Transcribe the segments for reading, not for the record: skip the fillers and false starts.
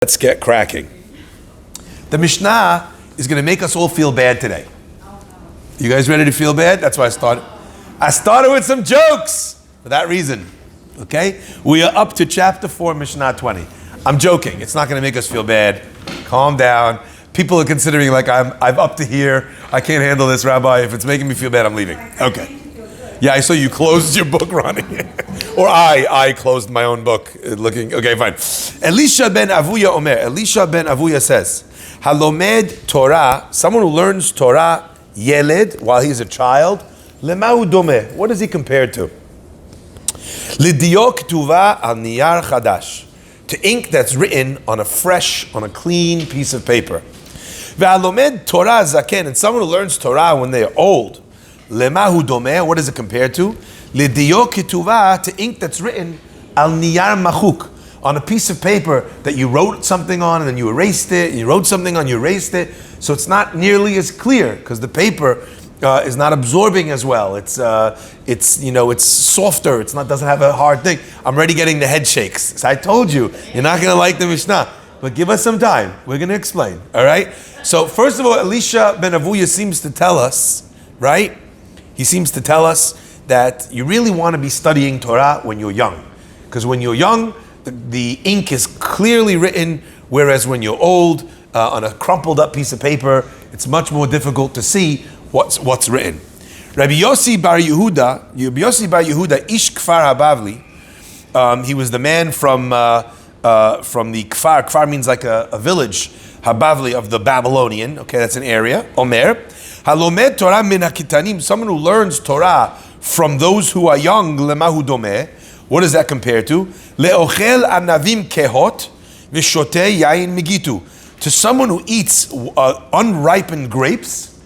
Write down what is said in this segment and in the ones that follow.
Let's get cracking. The Mishnah is going to make us all feel bad today. You guys ready to feel bad? That's why I started. I started with some jokes for that reason. Okay? We are up to chapter 4, Mishnah 20. I'm joking. It's not going to make us feel bad. Calm down. People are considering like I'm up to here. I can't handle this, Rabbi. If it's making me feel bad, I'm leaving. Okay. Yeah, I saw you closed your book, Ronnie. Or I closed my own book looking. Okay, fine. Elisha ben Avuya Omer. Elisha ben Avuya says, Halomed Torah, someone who learns Torah, Yeled, while he's a child, Lemahu Domeh. What is he compared to? Lidiok Tuva al Niyar Chadash. To ink that's written on a clean piece of paper. Ve'alomed Torah Zaken. And someone who learns Torah when they are old, Lemahu Domeh. What is it compared to? Lidiok Tuva, to ink that's written al Niyar Machuk, on a piece of paper that you wrote something on and then you erased it, and you wrote something on, you erased it. So it's not nearly as clear because the paper is not absorbing as well. It's softer. Doesn't have a hard thing. I'm already getting the head shakes. So I told you, you're not going to like the Mishnah, but give us some time. We're going to explain. All right. So first of all, Elisha ben Avuya seems to tell us, right? He seems to tell us that you really want to be studying Torah when you're young, because when you're young, the ink is clearly written, whereas when you're old, on a crumpled up piece of paper, it's much more difficult to see what's written. Rabbi Yossi bar Yehuda, Ish Kfar Habavli, he was the man from the Kfar. Kfar means like a village, Habavli, of the Babylonian. Okay, that's an area. Omer, Halomed Torah min hakitanim, someone who learns Torah from those who are young, Lemahu Domeh. What does that compare to? Le'ochel anavim kehot v'shoteh yain migitu. To someone who eats unripened grapes,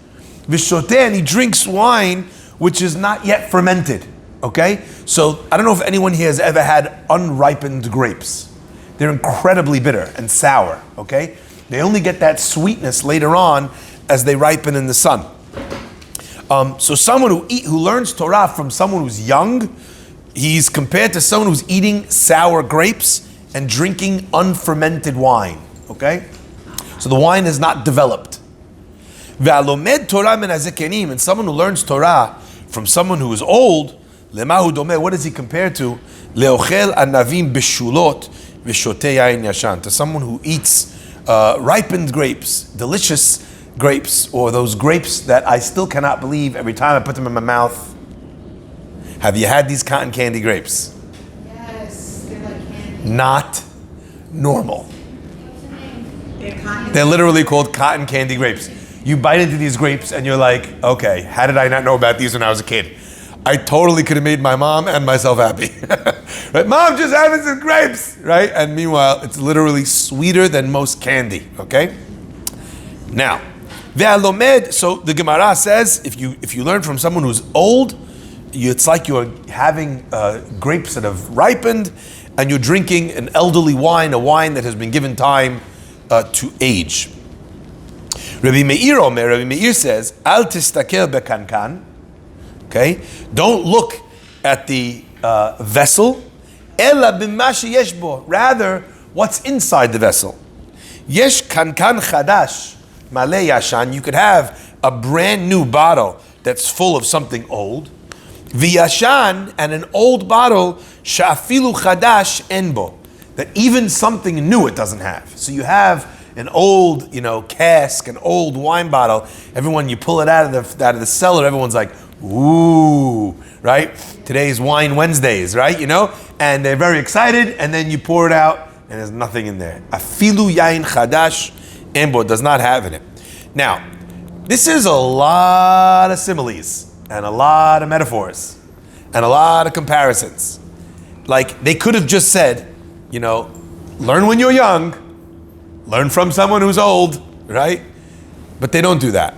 v'shoteh, and he drinks wine which is not yet fermented. Okay? So I don't know if anyone here has ever had unripened grapes. They're incredibly bitter and sour. Okay? They only get that sweetness later on as they ripen in the sun. So someone who learns Torah from someone who's young, he's compared to someone who's eating sour grapes and drinking unfermented wine. Okay? So the wine is not developed. Ve'alomed Torah min hazekenim, and someone who learns Torah from someone who is old, lemahu domeh, what is he compared to? Le'ochel anavim b'shulot v'shoteh yain yashan, to someone who eats ripened grapes, delicious grapes, or those grapes that I still cannot believe every time I put them in my mouth. Have you had these cotton candy grapes? Yes, they're like candy. Not normal. They're literally called cotton candy grapes. You bite into these grapes and you're like, okay, how did I not know about these when I was a kid? I totally could have made my mom and myself happy. Right? Mom, just having some grapes, right? And meanwhile, it's literally sweeter than most candy, okay? Now, ve'alomed, so the Gemara says, if you learn from someone who's old, it's like you're having grapes that have ripened, and you're drinking an elderly wine, a wine that has been given time to age. Rabbi Meir says, Al tistakel bekankan. Okay, don't look at the vessel. Ela b'ma sheyesh bo. Rather, what's inside the vessel. Yesh kankan chadash maleh yashan. You could have a brand new bottle that's full of something old. V'yashan, and an old bottle, sha'afilu chadash enbo, that even something new it doesn't have. So you have an old, cask, an old wine bottle. Everyone, you pull it out of the cellar, everyone's like, ooh, right? Today's Wine Wednesdays, right? And they're very excited, and then you pour it out, and there's nothing in there. Afilu yain chadash enbo, does not have in it. Now, this is a lot of similes, and a lot of metaphors, and a lot of comparisons. Like, they could have just said, learn when you're young, learn from someone who's old, right? But they don't do that.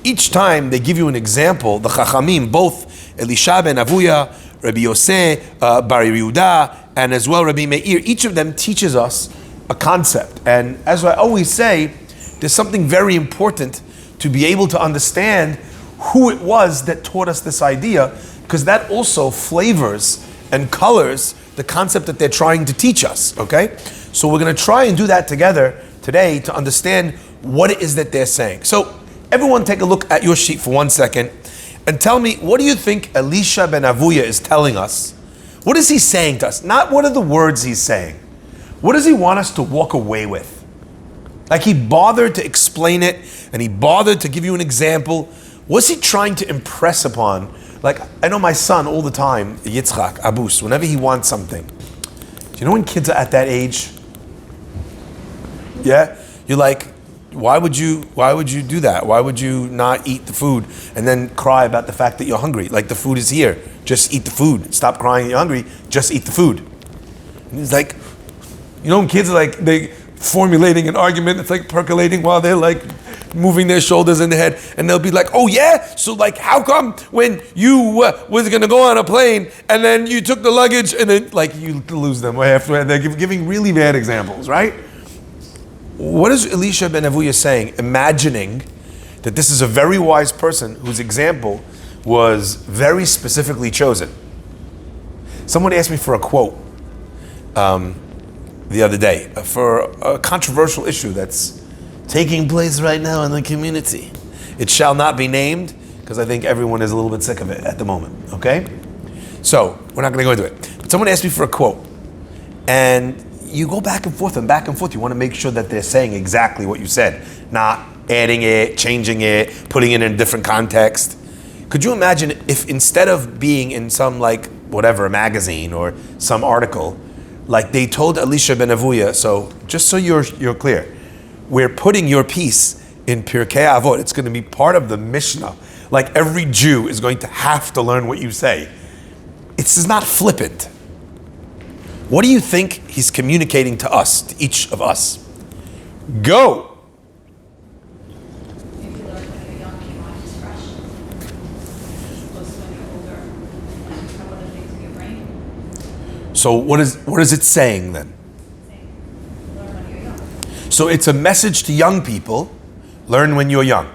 Each time they give you an example, the Chachamim, both Elisha ben Avuya, Rabbi Yosef bar Yehuda, and as well Rabbi Meir, each of them teaches us a concept. And as I always say, there's something very important to be able to understand who it was that taught us this idea, because that also flavors and colors the concept that they're trying to teach us, okay? So we're going to try and do that together today to understand what it is that they're saying. So everyone take a look at your sheet for 1 second and tell me, what do you think Elisha ben Avuya is telling us? What is he saying to us? Not what are the words he's saying. What does he want us to walk away with? Like, he bothered to explain it and he bothered to give you an example. What's he trying to impress upon? Like, I know my son all the time, Yitzchak, Abus, whenever he wants something. Do you know when kids are at that age? Yeah? You're like, why would you do that? Why would you not eat the food and then cry about the fact that you're hungry? Like, the food is here. Just eat the food. Stop crying that you're hungry. Just eat the food. And he's like, you know when kids are like, they formulating an argument, it's like percolating while they're like moving their shoulders in the head, and they'll be like, oh yeah? So like, how come when you was gonna go on a plane and then you took the luggage and then like you lose them after, and they're giving really bad examples, right? What is Elisha ben Avuya saying? Imagining that this is a very wise person whose example was very specifically chosen. Someone asked me for a quote the other day for a controversial issue that's taking place right now in the community. It shall not be named because I think everyone is a little bit sick of it at the moment, okay? So we're not gonna go into it. But someone asked me for a quote, and you go back and forth and back and forth. You wanna make sure that they're saying exactly what you said, not adding it, changing it, putting it in a different context. Could you imagine if instead of being in some like whatever, a magazine or some article, like they told Elisha ben Avuya, so just so you're clear, we're putting your piece in Pirke Abot. It's going to be part of the Mishnah. Like every Jew is going to have to learn what you say. It's not flippant. What do you think he's communicating to us, to each of us? Go. Maybe learn when you're young, you want expression. Opposed to when you're older, like have other things in your brain. So what is it saying then? Learn when you're young. So it's a message to young people, learn when you're young.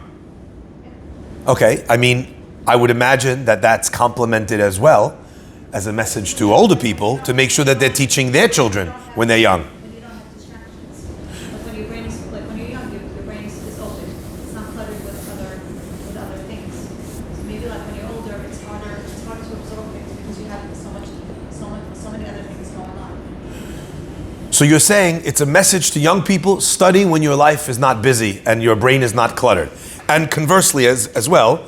Okay, I mean, I would imagine that that's complemented as well as a message to older people to make sure that they're teaching their children when they're young. When you don't have distractions. Like when your brain is, like when you're young, your brain is open. It's not cluttered with other things. So maybe like when you're older, it's harder to absorb things because you have so many other things going on. So you're saying it's a message to young people, study when your life is not busy and your brain is not cluttered. And conversely as well,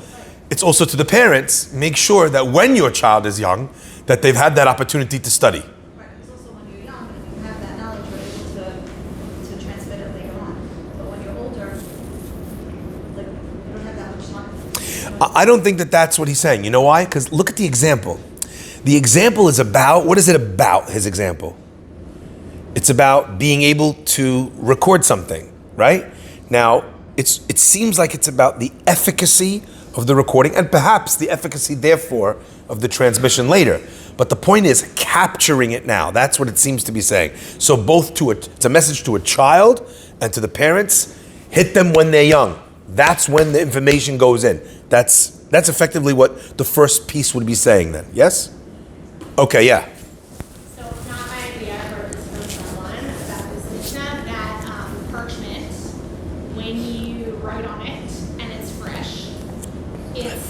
it's also to the parents, make sure that when your child is young, that they've had that opportunity to study. Right, because also when you're young and you have that knowledge, you're able to transmit it later on. But when you're older, like you don't have that much time. I don't think that that's what he's saying. You know why? Because look at the example. The example is about, what is it about, his example? It's about being able to record something, right? Now, it seems like it's about the efficacy of the recording and perhaps the efficacy, therefore, of the transmission later. But the point is capturing it now. That's what it seems to be saying. So both it's a message to a child and to the parents, hit them when they're young. That's when the information goes in. That's effectively what the first piece would be saying then. Yes? Okay, yeah. So it's not my idea, I heard this from someone about this Mishnah that parchment, when you write on it and it's fresh, it's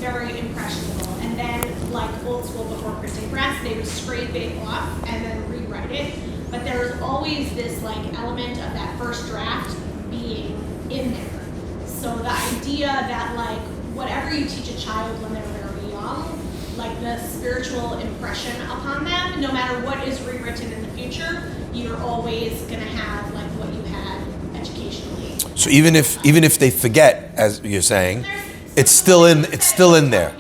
very impressionable. And then, like old school before printing press, they would scrape it off and then rewrite it. But there's always this like element of that first draft being in there. So the idea that like whatever you teach a child when they're very young, like the spiritual impression upon them, no matter what is rewritten in the future, you're always gonna have like what you had educationally. So even if they forget, as you're saying, it's still in there.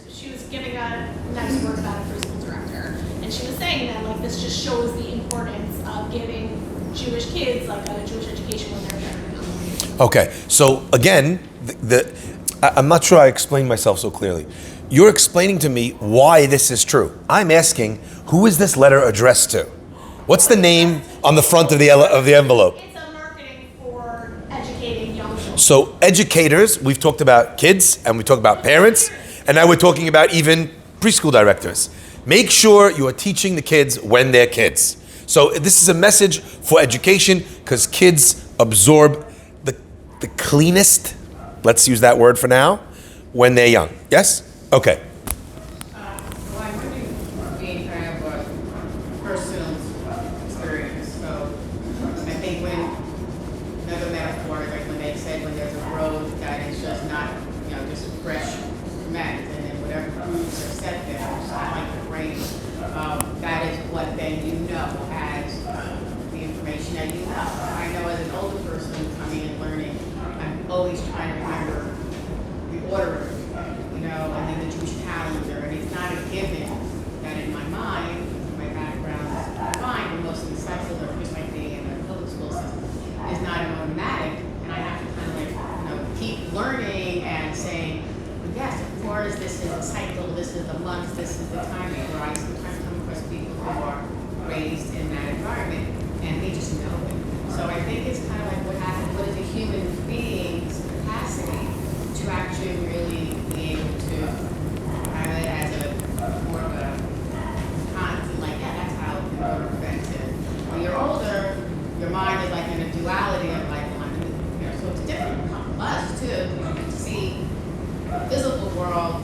She was giving a nice word about a preschool director, and she was saying that like this just shows the importance of giving Jewish kids like a Jewish education when they're very young. Okay, so again, I'm not sure I explained myself so clearly. You're explaining to me why this is true. I'm asking, who is this letter addressed to? What's the name on the front of the envelope? It's a marketing for educating young children. So educators, we've talked about kids and we talked about parents, and now we're talking about even preschool directors. Make sure you are teaching the kids when they're kids. So this is a message for education because kids absorb the cleanest, let's use that word for now, when they're young. Yes? Okay. Well, I'm wondering, being kind of a personal experience, so I think when, another metaphor, like when they said when there's a road that is just not, just fresh cement, and then whatever grooves are set there, it's not like the rain, that is what then you know as the information that you know. I know as an older person coming and learning, I'm always trying to remember the order of everything, and then the Jewish calendar, and it's not a given that in my mind, my background is fine, and most of the secular, just like being in the public school system, is not an automatic, and I have to kind of keep learning and saying, yes, of course, this is a cycle, this is the month, this is the timing, where I sometimes come across people who are raised in that environment, and they just know it. So I think it's kind of like what happens, what is a human being's capacity to actually really be able to have it as a more of a constant, like, yeah, that's how it can go to preventive. When you're older, your mind is like in a duality of like, so it's different from us too. You get to see the physical world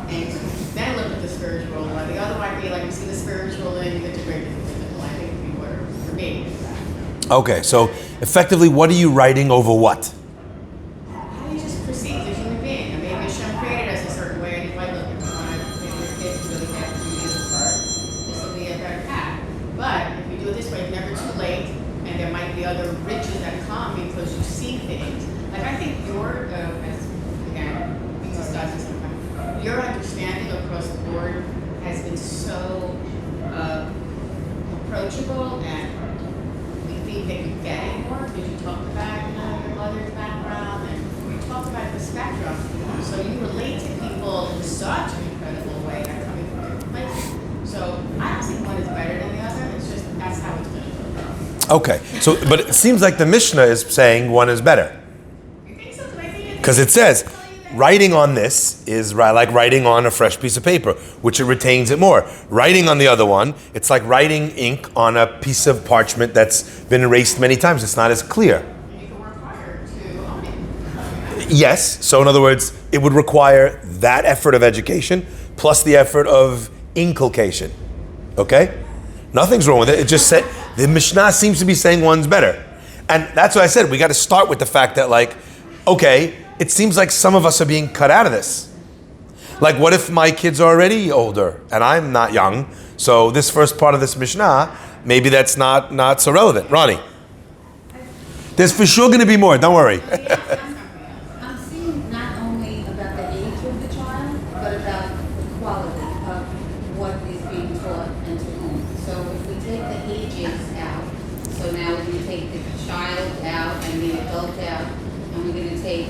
and then look at the spiritual world. Or the other might be like you see the spiritual and you integrate the physical. I think would be what for me. Okay, so effectively, what are you writing over what? How do you just perceive as a human being? And maybe Hashem created us a certain way, and if I look, if you want to make your kids really get to be this part, this will be a better path. But if you do it this way, it's never too late, and there might be other riches that come because you see things. Like I think your, as again, we discussed this sometimes, your understanding across the board has been so approachable, and we think that you're getting more because you talked about your mother's background, and you talked about the spectrum. So you relate to people in such an incredible way that coming from different places. So I don't think one is better than the other. It's just that's how it's going to go. Okay, so but it seems like the Mishnah is saying one is better. You think so? I think Because it says, writing on this is like writing on a fresh piece of paper, which it retains it more. Writing on the other one, it's like writing ink on a piece of parchment that's been erased many times. It's not as clear. you can work harder to Yes, so in other words, it would require that effort of education plus the effort of inculcation. Okay? Nothing's wrong with it. It just said, the Mishnah seems to be saying one's better. And that's what I said. We got to start with the fact that okay, it seems like some of us are being cut out of this. Like, what if my kids are already older and I'm not young? So this first part of this Mishnah, maybe that's not so relevant. Ronnie, there's for sure going to be more. Don't worry. I'm seeing not only about the age of the child, but about the quality of what is being taught and to whom. So if we take the ages out, so now we're going to take the child out and the adult out, and we're going to take,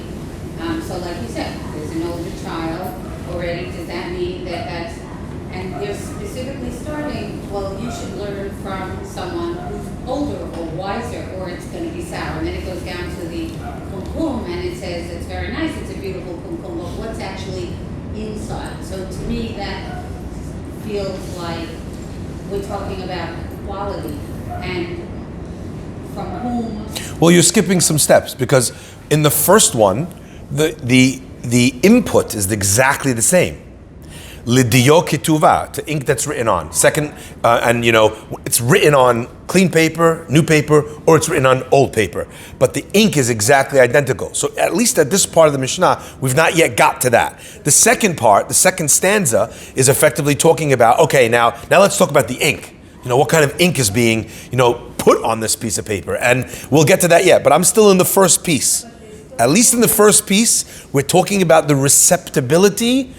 so like you said, there's an older child already. Does that mean that that's, and they're specifically starting, well, you should learn from someone who's older or wiser, or it's going to be sour. And then it goes down to the kumkum, and it says it's very nice, it's a beautiful kumkum, but what's actually inside? So to me, that feels like we're talking about quality and from whom. Well, you're skipping some steps because in the first one, the input is exactly the same. Lidiyo kituva, to ink that's written on. Second, and it's written on clean paper, new paper, or it's written on old paper. But the ink is exactly identical. So at least at this part of the Mishnah, we've not yet got to that. The second part, the second stanza, is effectively talking about, okay, now let's talk about the ink. What kind of ink is being, put on this piece of paper. And we'll get to that yet, but I'm still in the first piece. At least in the first piece, we're talking about the receptibility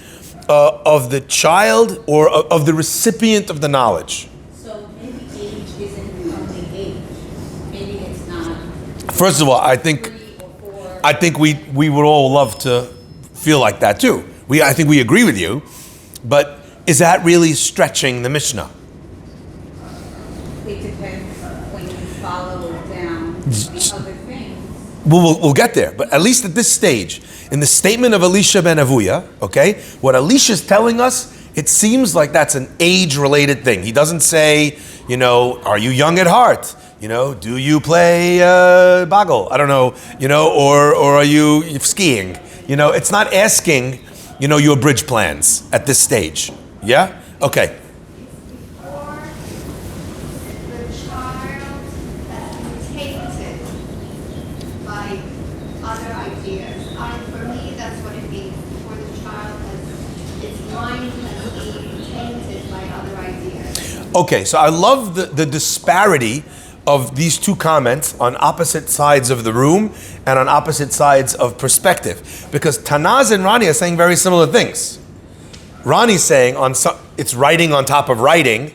of the child or of the recipient of the knowledge. So maybe age isn't only age. Maybe it's not. First of all, I think 3 or 4. we would all love to feel like that too. I think we agree with you, but is that really stretching the Mishnah? It depends when you follow down the other things. We'll get there, but at least at this stage, in the statement of Elisha ben Avuya, okay, what Elisha's telling us, it seems like that's an age-related thing. He doesn't say, You know, are you young at heart? You know, do you play boggle? I don't know. You know, or are you skiing? You know, it's not asking, you know, your bridge plans at this stage. Yeah? Okay. Or the child that's tainted by other ideas. For me, that's what it means. For the child that's its mind has been tainted by other ideas. Okay, so I love the disparity of these two comments on opposite sides of the room and on opposite sides of perspective. Because Tanaz and Rani are saying very similar things. Rani's saying it's writing on top of writing,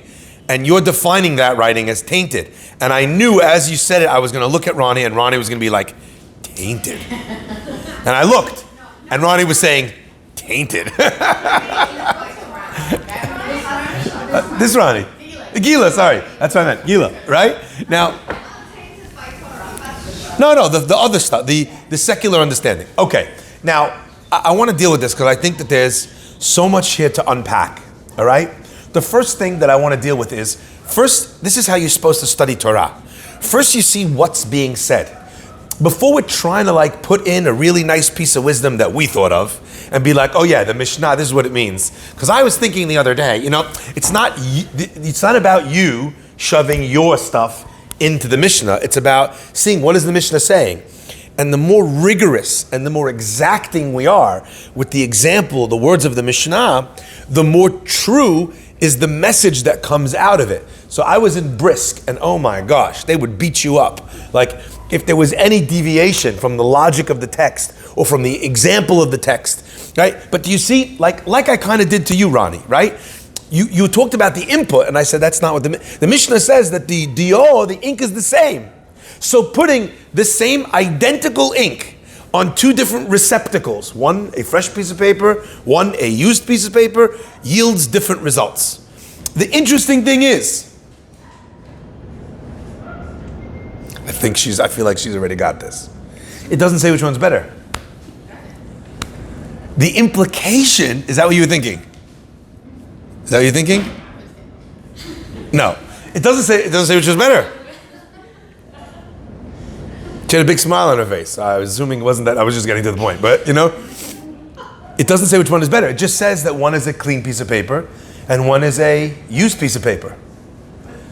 and you're defining that writing as tainted. And I knew as you said it, I was going to look at Rani, and Rani was going to be like, tainted. And I looked, and Rani was saying, tainted. This Rani. Gila, sorry. That's what I meant. Gila, right? Now, no, the other stuff, the secular understanding. Okay, now, I want to deal with this because I think that there's so much here to unpack, all right? The first thing that I want to deal with is, first, this is how you're supposed to study Torah. First, you see what's being said. Before we're trying to like put in a really nice piece of wisdom that we thought of and be like, oh yeah, the Mishnah, this is what it means. Because I was thinking the other day, you know, it's not about you shoving your stuff into the Mishnah. It's about seeing what is the Mishnah saying. And the more rigorous and the more exacting we are with the example, the words of the Mishnah, the more true is the message that comes out of it. So I was in Brisk, and oh my gosh, they would beat you up. Like, if there was any deviation from the logic of the text or from the example of the text, right? But do you see, like I kind of did to you, Ronnie, right? You talked about the input, and I said that's not what the Mishnah says, that the ink is the same. So putting the same identical ink on two different receptacles, one a fresh piece of paper, one a used piece of paper, yields different results. The interesting thing is, I feel like she's already got this. It doesn't say which one's better. The implication, is that what you were thinking? Is that what you're thinking? No. It doesn't say which one's better. She had a big smile on her face. I was assuming it wasn't that, I was just getting to the point. But, you know, it doesn't say which one is better. It just says that one is a clean piece of paper and one is a used piece of paper.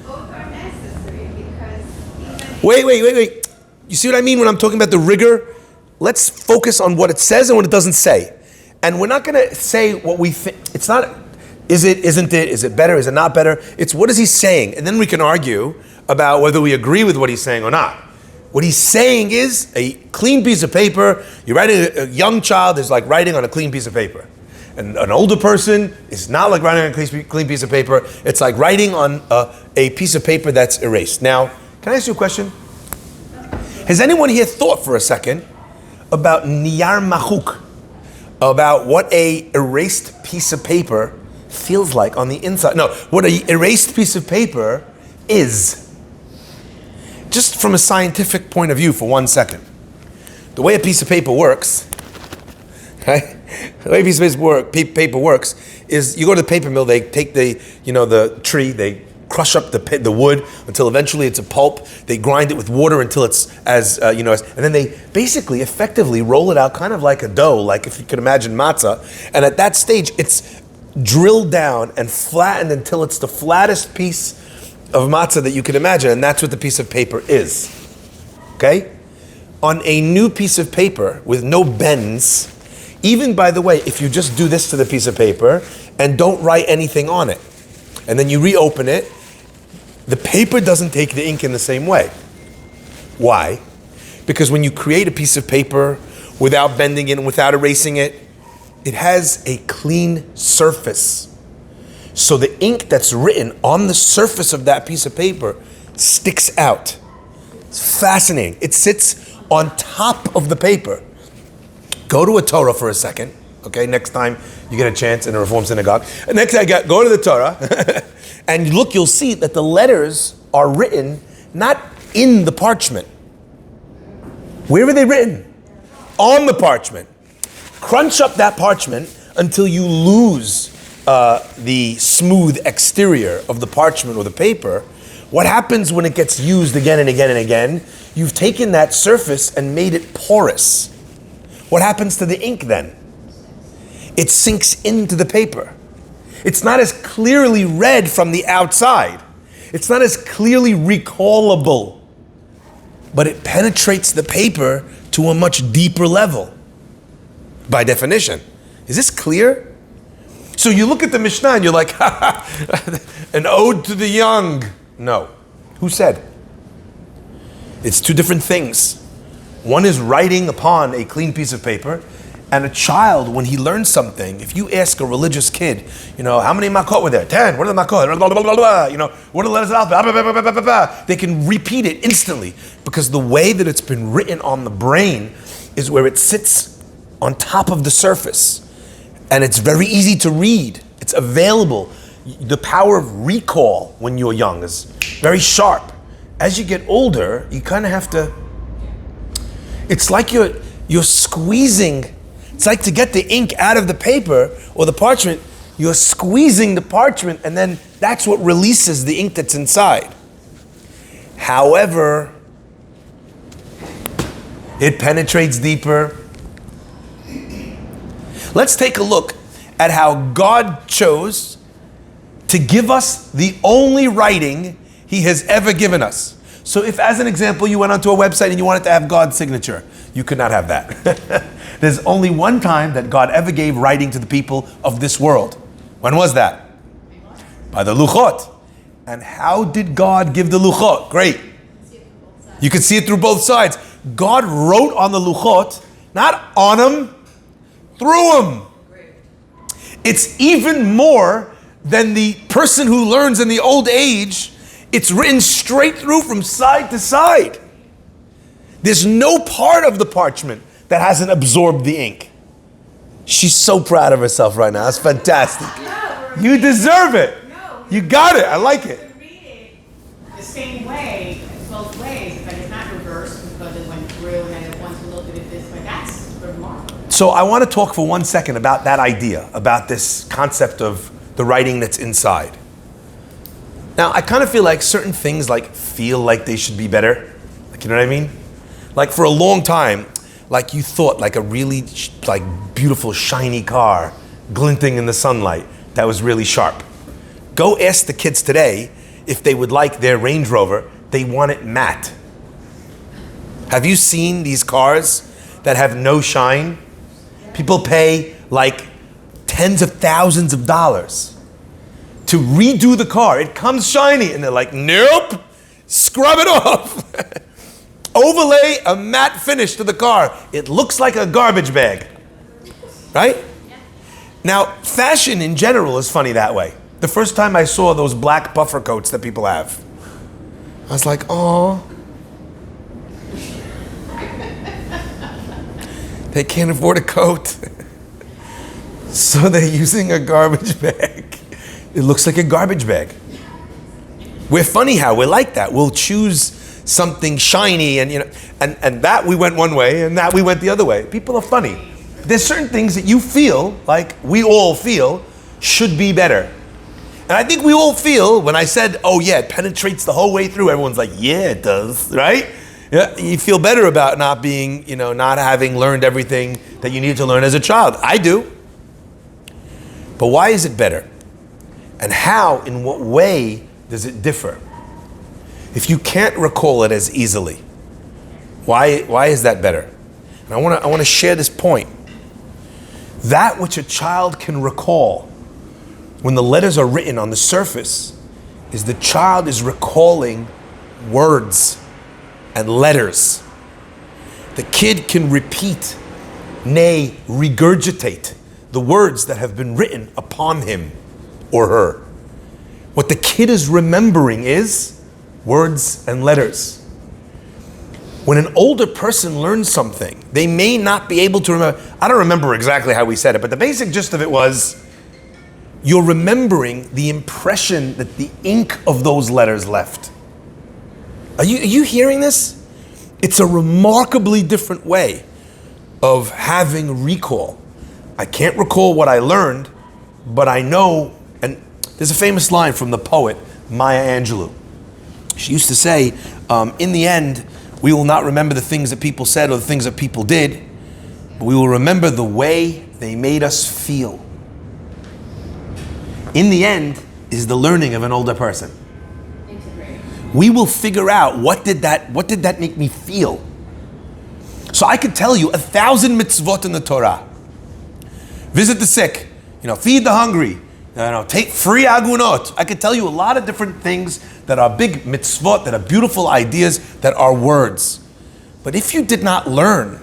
Both are necessary because Wait. You see what I mean when I'm talking about the rigor? Let's focus on what it says and what it doesn't say. And we're not going to say what we think. It's not, is it, isn't it, is it better, is it not better? It's what is he saying? And then we can argue about whether we agree with what he's saying or not. What he's saying is a clean piece of paper. You're writing, a young child is like writing on a clean piece of paper. And an older person is not like writing on a clean piece of paper. It's like writing on a piece of paper that's erased. Now, can I ask you a question? Has anyone here thought for a second about niyar machuk, about what a erased piece of paper feels like on the inside? No, what a erased piece of paper is. Just from a scientific point of view for 1 second. The way a piece of paper works, right? The way a piece of paper works is you go to the paper mill, they take the tree, they crush up the wood until eventually it's a pulp. They grind it with water until it's and then they basically effectively roll it out kind of like a dough, like if you could imagine matzah. And at that stage, it's drilled down and flattened until it's the flattest piece of matzah that you can imagine, and that's what the piece of paper is. Okay? On a new piece of paper with no bends, even by the way, if you just do this to the piece of paper and don't write anything on it, and then you reopen it, the paper doesn't take the ink in the same way. Why? Because when you create a piece of paper without bending it and without erasing it, it has a clean surface. So the ink that's written on the surface of that piece of paper sticks out. It's fascinating. It sits on top of the paper. Go to a Torah for a second, okay? Next time you get a chance in a Reform synagogue. And next go to the Torah, and look, you'll see that the letters are written not in the parchment. Where are they written? On the parchment. Crunch up that parchment until you lose the smooth exterior of the parchment or the paper. What happens when it gets used again and again and again? You've taken that surface and made it porous. What happens to the ink then? It sinks into the paper. It's not as clearly read from the outside. It's not as clearly recallable, but it penetrates the paper to a much deeper level. By definition. Is this clear? So you look at the Mishnah and you're like, an ode to the young. No. Who said? It's two different things. One is writing upon a clean piece of paper, and a child, when he learns something, if you ask a religious kid, how many makot were there? 10. What are the makot? Blah, blah, blah, blah. What are the letters of the alphabet? Blah, blah, blah, blah, blah, blah. They can repeat it instantly because the way that it's been written on the brain is where it sits on top of the surface. And it's very easy to read. It's available. The power of recall when you're young is very sharp. As you get older, you kind of have to, it's like you're squeezing. It's like to get the ink out of the paper or the parchment, you're squeezing the parchment and then that's what releases the ink that's inside. However, it penetrates deeper. Let's take a look at how God chose to give us the only writing He has ever given us. So if, as an example, you went onto a website and you wanted to have God's signature, you could not have that. There's only one time that God ever gave writing to the people of this world. When was that? By the Luchot. And how did God give the Luchot? Great. You can see it through both sides. God wrote on the Luchot, not on them, through them. It's even more than the person who learns in the old age. It's written straight through from side to side. There's no part of the parchment that hasn't absorbed the ink. She's so proud of herself right now. That's fantastic. You deserve it. You got it. I like it. To read it the same way, both ways, but it's not reversed because it went through and then it wants to look at it this way. That's remarkable. So I want to talk for 1 second about that idea, about this concept of the writing that's inside. Now, I kind of feel like certain things feel like they should be better. You know what I mean? Like for a long time, you thought a really beautiful shiny car glinting in the sunlight that was really sharp. Go ask the kids today if they would like their Range Rover. They want it matte. Have you seen these cars that have no shine? People pay tens of thousands of dollars to redo the car. It comes shiny and they're like, nope, scrub it off. Overlay a matte finish to the car. It looks like a garbage bag, right? Yeah. Now, fashion in general is funny that way. The first time I saw those black puffer coats that people have, I was like, oh, they can't afford a coat. So they're using a garbage bag. It looks like a garbage bag. We're funny how we're like that. We'll choose something shiny and that we went one way and that we went the other way. People are funny. There's certain things that you feel we all feel should be better. And I think we all feel when I said, oh yeah, it penetrates the whole way through. Everyone's like, yeah, it does, right? Yeah, you feel better about not being, not having learned everything that you need to learn as a child. I do. But why is it better? And how, in what way does it differ? If you can't recall it as easily, why is that better? And I want to share this point. That which a child can recall when the letters are written on the surface is the child is recalling words and letters. The kid can repeat, nay, regurgitate the words that have been written upon him or her. What the kid is remembering is words and letters. When an older person learns something, they may not be able to remember. I don't remember exactly how we said it, but the basic gist of it was, you're remembering the impression that the ink of those letters left. Are you hearing this? It's a remarkably different way of having recall. I can't recall what I learned, but I know, and there's a famous line from the poet Maya Angelou. She used to say, in the end, we will not remember the things that people said or the things that people did, but we will remember the way they made us feel. In the end is the learning of an older person. We will figure out what did that make me feel. So I could tell you 1,000 mitzvot in the Torah. Visit the sick, feed the hungry, take free agunot. I could tell you a lot of different things that are big mitzvot, that are beautiful ideas, that are words. But if you did not learn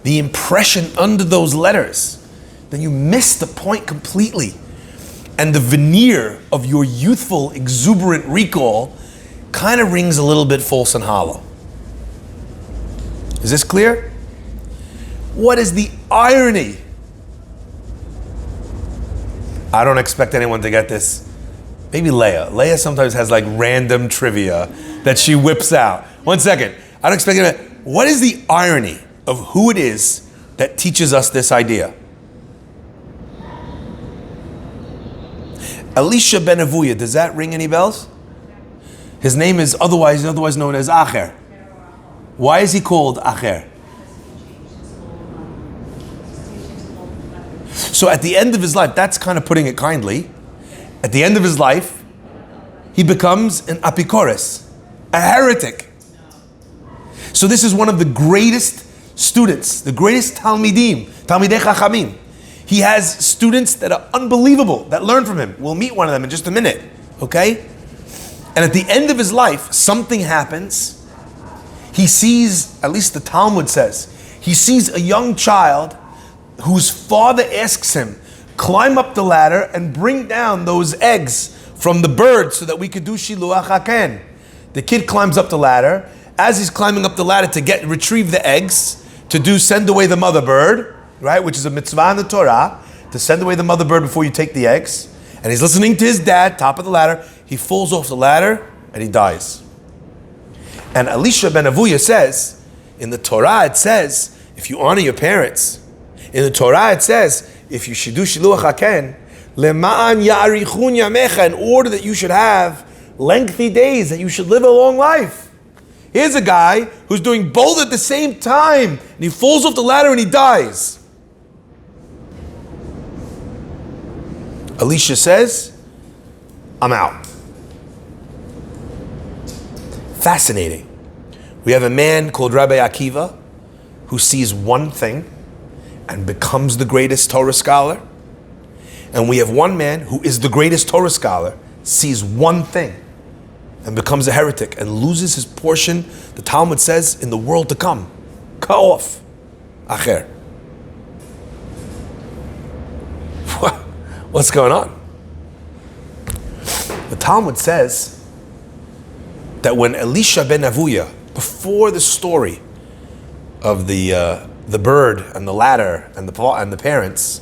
the impression under those letters, then you miss the point completely. And the veneer of your youthful, exuberant recall kind of rings a little bit false and hollow. Is this clear? What is the irony? I don't expect anyone to get this. Maybe Leah. Leah sometimes has like random trivia that she whips out. 1 second. I don't expect anyone. What is the irony of who it is that teaches us this idea? Elisha ben Avuya, does that ring any bells? His name is otherwise known as Acher. Why is he called Acher? So at the end of his life, that's kind of putting it kindly. At the end of his life, he becomes an apikoros, a heretic. So this is one of the greatest students, the greatest Talmidei Chachamim. He has students that are unbelievable, that learn from him. We'll meet one of them in just a minute, okay? And at the end of his life, something happens. He sees, at least the Talmud says, he sees a young child whose father asks him, climb up the ladder and bring down those eggs from the bird so that we could do shiluach haken. The kid climbs up the ladder. As he's climbing up the ladder to retrieve the eggs, send away the mother bird, right, which is a mitzvah in the Torah, to send away the mother bird before you take the eggs. And he's listening to his dad, top of the ladder. He falls off the ladder and he dies. And Elisha ben Avuya says, in the Torah it says, if you honor your parents, in the Torah it says, if you should do shiluach haken, lema'an ya'arichun yamecha, in order that you should have lengthy days, that you should live a long life. Here's a guy who's doing both at the same time, and he falls off the ladder and he dies. Elisha says, I'm out. Fascinating. We have a man called Rabbi Akiva who sees one thing and becomes the greatest Torah scholar. And we have one man who is the greatest Torah scholar, sees one thing and becomes a heretic and loses his portion, the Talmud says, in the world to come. Cut off. Acher. What's going on? The Talmud says that when Elisha ben Avuya, before the story of the bird and the ladder and the parents,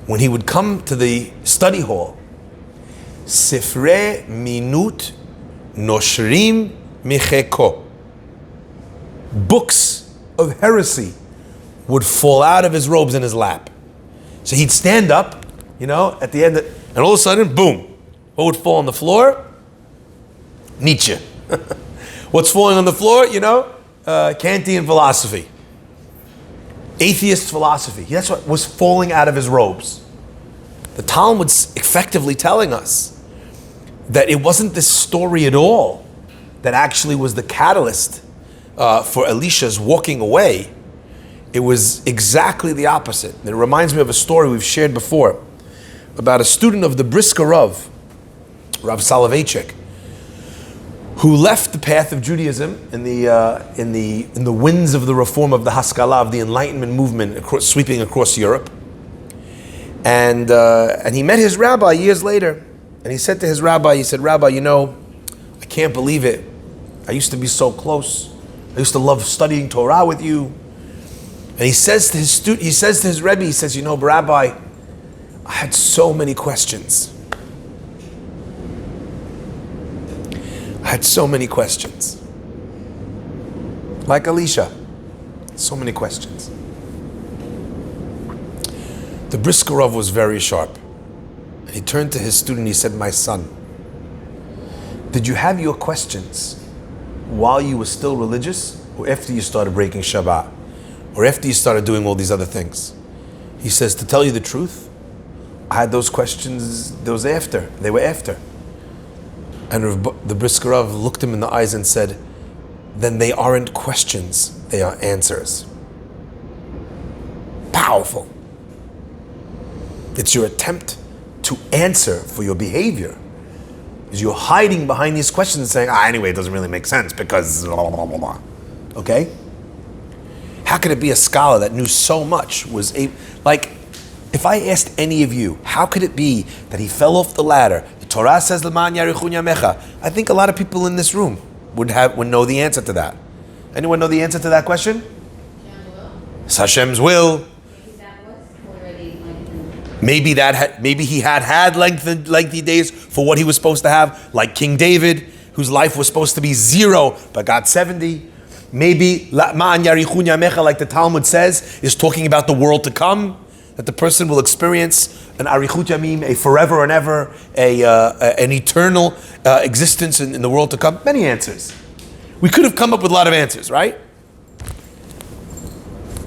when he would come to the study hall, Sifrei Minut Noshrim Micheko, books of heresy would fall out of his robes in his lap. So he'd stand up, at the end, and all of a sudden, boom, what would fall on the floor? Nietzsche. What's falling on the floor? Kantian philosophy. Atheist philosophy. That's what was falling out of his robes. The Talmud's effectively telling us that it wasn't this story at all that actually was the catalyst for Elisha's walking away. It was exactly the opposite. It reminds me of a story we've shared before about a student of the Brisker Rav Soloveitchik, who left the path of Judaism in the winds of the reform of the Haskalah, of the Enlightenment movement sweeping across Europe. And he met his rabbi years later, and he said to his rabbi, Rabbi, I can't believe it. I used to be so close. I used to love studying Torah with you. And he says to his Rebbe, he says, Rabbi, I had so many questions. I had so many questions. Like Elisha, so many questions. The Brisker Rav was very sharp. He turned to his student, he said, my son, Did you have your questions while you were still religious, or after you started breaking Shabbat, or after you started doing all these other things? He says, to tell you the truth, I had those questions, they were after. And the Brisker Rav looked him in the eyes and said, then they aren't questions, they are answers. Powerful. It's your attempt to answer for your behavior. Is you're hiding behind these questions and saying, anyway, it doesn't really make sense because blah, blah, blah, blah. Okay? How could it be a scholar that knew so much like, if I asked any of you, how could it be that he fell off the ladder? The Torah says, L'man yarichun yamecha. I think a lot of people in this room would know the answer to that. Anyone know the answer to that question? It's Hashem's will. Maybe he had lengthy days for what he was supposed to have, like King David, whose life was supposed to be 0 but got 70. Maybe Ma'an Yarichun Yamecha, like the Talmud says, is talking about the world to come, that the person will experience an Arichut Yamim, a forever and ever, an eternal existence in the world to come. Many answers. We could have come up with a lot of answers, right?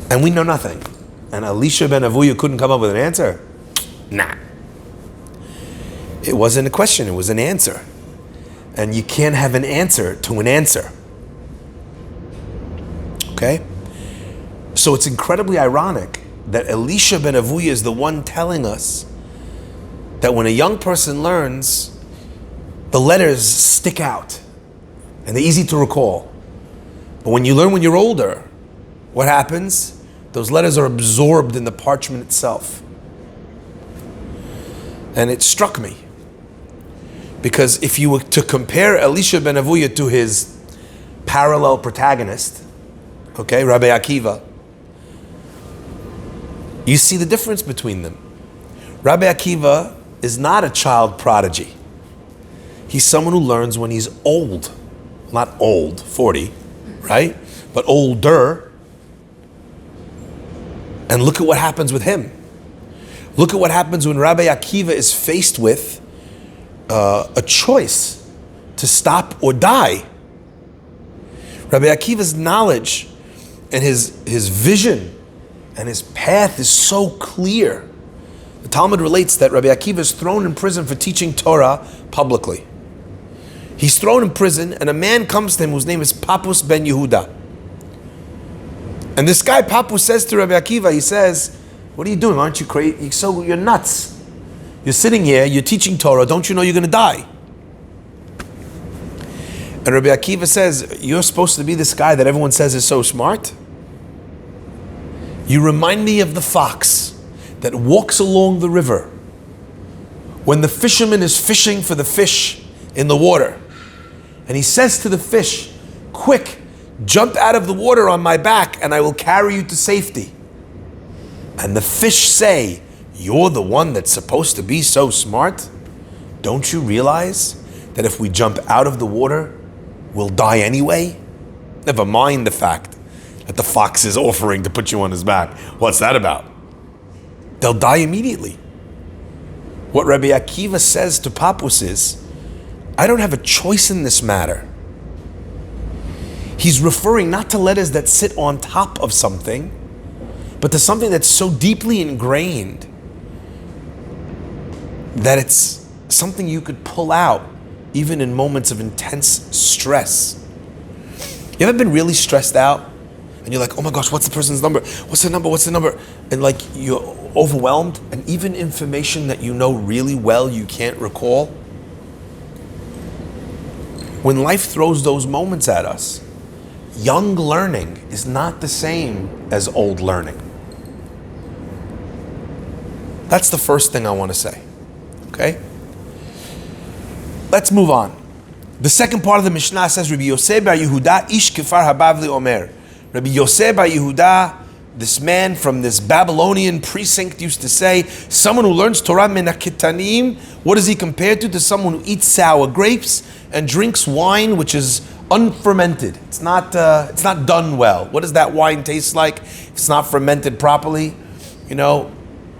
And we know nothing. And Elisha ben Avuya couldn't come up with an answer? Nah. It wasn't a question, it was an answer. And you can't have an answer to an answer. Okay? So it's incredibly ironic that Elisha ben Avuya is the one telling us that when a young person learns, the letters stick out and they're easy to recall. But when you learn when you're older, what happens? Those letters are absorbed in the parchment itself. And it struck me, because if you were to compare Elisha ben Avuya to his parallel protagonist, okay, Rabbi Akiva, you see the difference between them. Rabbi Akiva is not a child prodigy. He's someone who learns when he's old. Not old, 40, right? But older. And look at what happens with him. Look at what happens when Rabbi Akiva is faced with a choice to stop or die. Rabbi Akiva's knowledge and his vision and his path is so clear. The Talmud relates that Rabbi Akiva is thrown in prison for teaching Torah publicly. He's thrown in prison, and a man comes to him whose name is Papus ben Yehuda. And this guy Papus says to Rabbi Akiva, he says, what are you doing? Aren't you crazy? You're nuts. You're sitting here, you're teaching Torah, don't you know you're going to die? And Rabbi Akiva says, you're supposed to be this guy that everyone says is so smart? You remind me of the fox that walks along the river when the fisherman is fishing for the fish in the water. And he says to the fish, quick, jump out of the water on my back and I will carry you to safety. And the fish say, you're the one that's supposed to be so smart? Don't you realize that if we jump out of the water, we'll die anyway? Never mind the fact that the fox is offering to put you on his back. What's that about? They'll die immediately. What Rabbi Akiva says to Papus is, I don't have a choice in this matter. He's referring not to letters that sit on top of something, but to something that's so deeply ingrained that it's something you could pull out even in moments of intense stress. You ever been really stressed out and you're like, oh my gosh, what's the person's number? What's the number? What's the number? And like you're overwhelmed, and even information that you know really well you can't recall. When life throws those moments at us, young learning is not the same as old learning. That's the first thing I want to say. Okay? Let's move on. The second part of the Mishnah says, Rabbi Yosef bar Yehuda ish kefar habavli omer. Rabbi Yosef bar Yehuda, this man from this Babylonian precinct, used to say, someone who learns Torah min haketanim, what is he compared to? To someone who eats sour grapes and drinks wine which is unfermented. It's not done well. What does that wine taste like if it's not fermented properly? You know,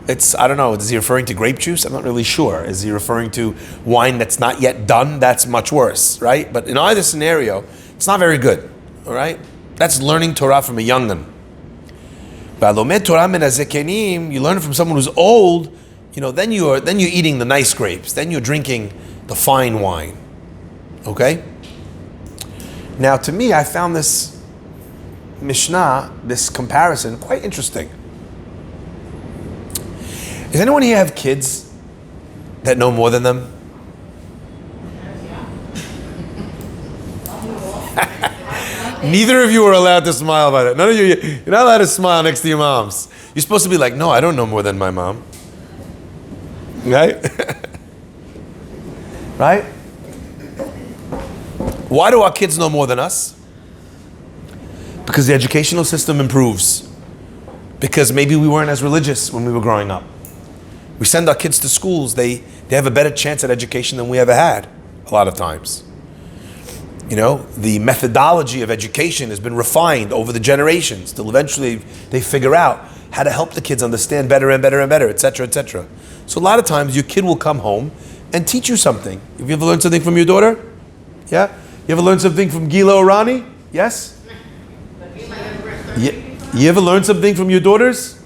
I don't know, is he referring to grape juice? I'm not really sure. Is he referring to wine that's not yet done? That's much worse, right? But in either scenario, it's not very good, all right? That's learning Torah from a young'un. You learn it from someone who's old, then you're eating the nice grapes, then you're drinking the fine wine, okay? Now, to me, I found this Mishnah, this comparison, quite interesting. Does anyone here have kids that know more than them? Neither of you are allowed to smile about it. None of you, you're not allowed to smile next to your moms. You're supposed to be like, no, I don't know more than my mom. Right? Right? Why do our kids know more than us? Because the educational system improves. Because maybe we weren't as religious when we were growing up. We send our kids to schools, they have a better chance at education than we ever had, a lot of times. The methodology of education has been refined over the generations till eventually they figure out how to help the kids understand better and better and better, etc., etc. So a lot of times your kid will come home and teach you something. Have you ever learned something from your daughter? Yeah? You ever learned something from Gila or Rani? Yes? You ever learned something from your daughters?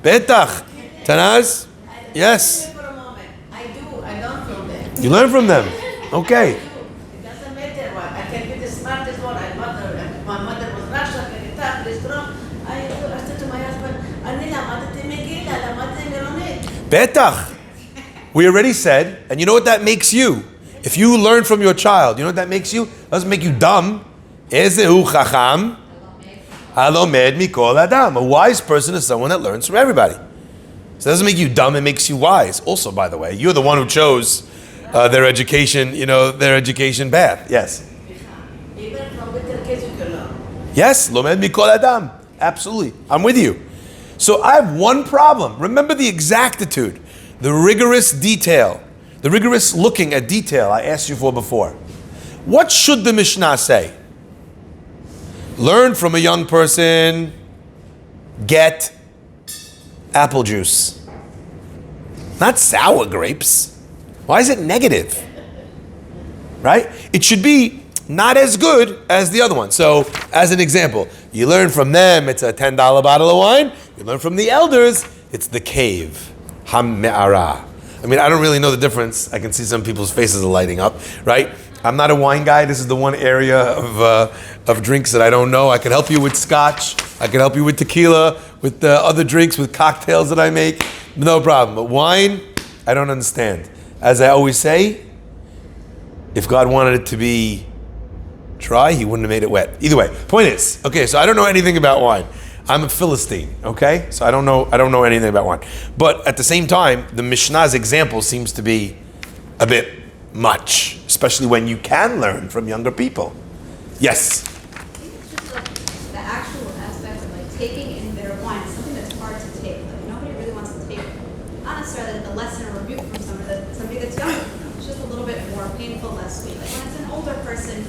Betach. Tanaz? Yes. For a moment. I do. I learn from them. You learn from them. Okay. It doesn't matter what. I can be the smartest one. My mother was Russian, very tough, very strong. I said to my husband, "Ani lamadti Megillah, lamadti Meronit." Betach. We already said, and you know what that makes you? If you learn from your child, you know what that makes you? It doesn't make you dumb. Ezehu chacham halomed mikol adam. A wise person is someone that learns from everybody. So it doesn't make you dumb, it makes you wise. Also, by the way, you're the one who chose their education, their education path. Yes? Even from little kids you can learn. Yes, lomed mikol adam. Absolutely. I'm with you. So I have one problem. Remember the exactitude, the rigorous detail, the rigorous looking at detail I asked you for before. What should the Mishnah say? Learn from a young person, get apple juice. Not sour grapes. Why is it negative? Right? It should be not as good as the other one. So, as an example, you learn from them, it's a $10 bottle of wine. You learn from the elders, it's the cave. Ham me'ara. I mean, I don't really know the difference. I can see some people's faces are lighting up, right? I'm not a wine guy. This is the one area of drinks that I don't know. I can help you with scotch. I can help you with tequila, with other drinks, with cocktails that I make. No problem. But wine, I don't understand. As I always say, if God wanted it to be dry, he wouldn't have made it wet. Either way, point is, okay, so I don't know anything about wine. I'm a Philistine, okay? So I don't know anything about wine. But at the same time, the Mishnah's example seems to be a bit much, especially when you can learn from younger people. Yes? I think it's just like the actual aspect of like taking in their wine is something that's hard to take. Like nobody really wants to take, not necessarily the lesson or rebuke from somebody that's younger. It's just a little bit more painful, less sweet. Like when it's an older person,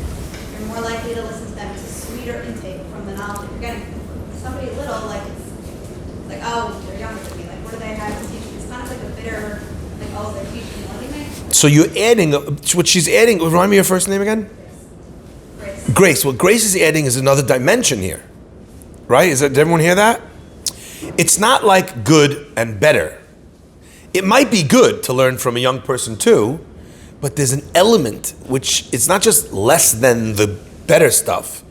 you're more likely to listen to them. It's a sweeter intake from the knowledge that you're getting. Somebody little, like it's like, oh, they're younger than me. Like what do they have to teach me? It's kind of like a bitter, like, oh, they're teaching me. What do you mean? So you're adding, what she's adding, remind me your first name again? Grace. What Grace is adding is another dimension here. Right? Did everyone hear that? It's not like good and better. It might be good to learn from a young person too, but there's an element which it's not just less than the better stuff.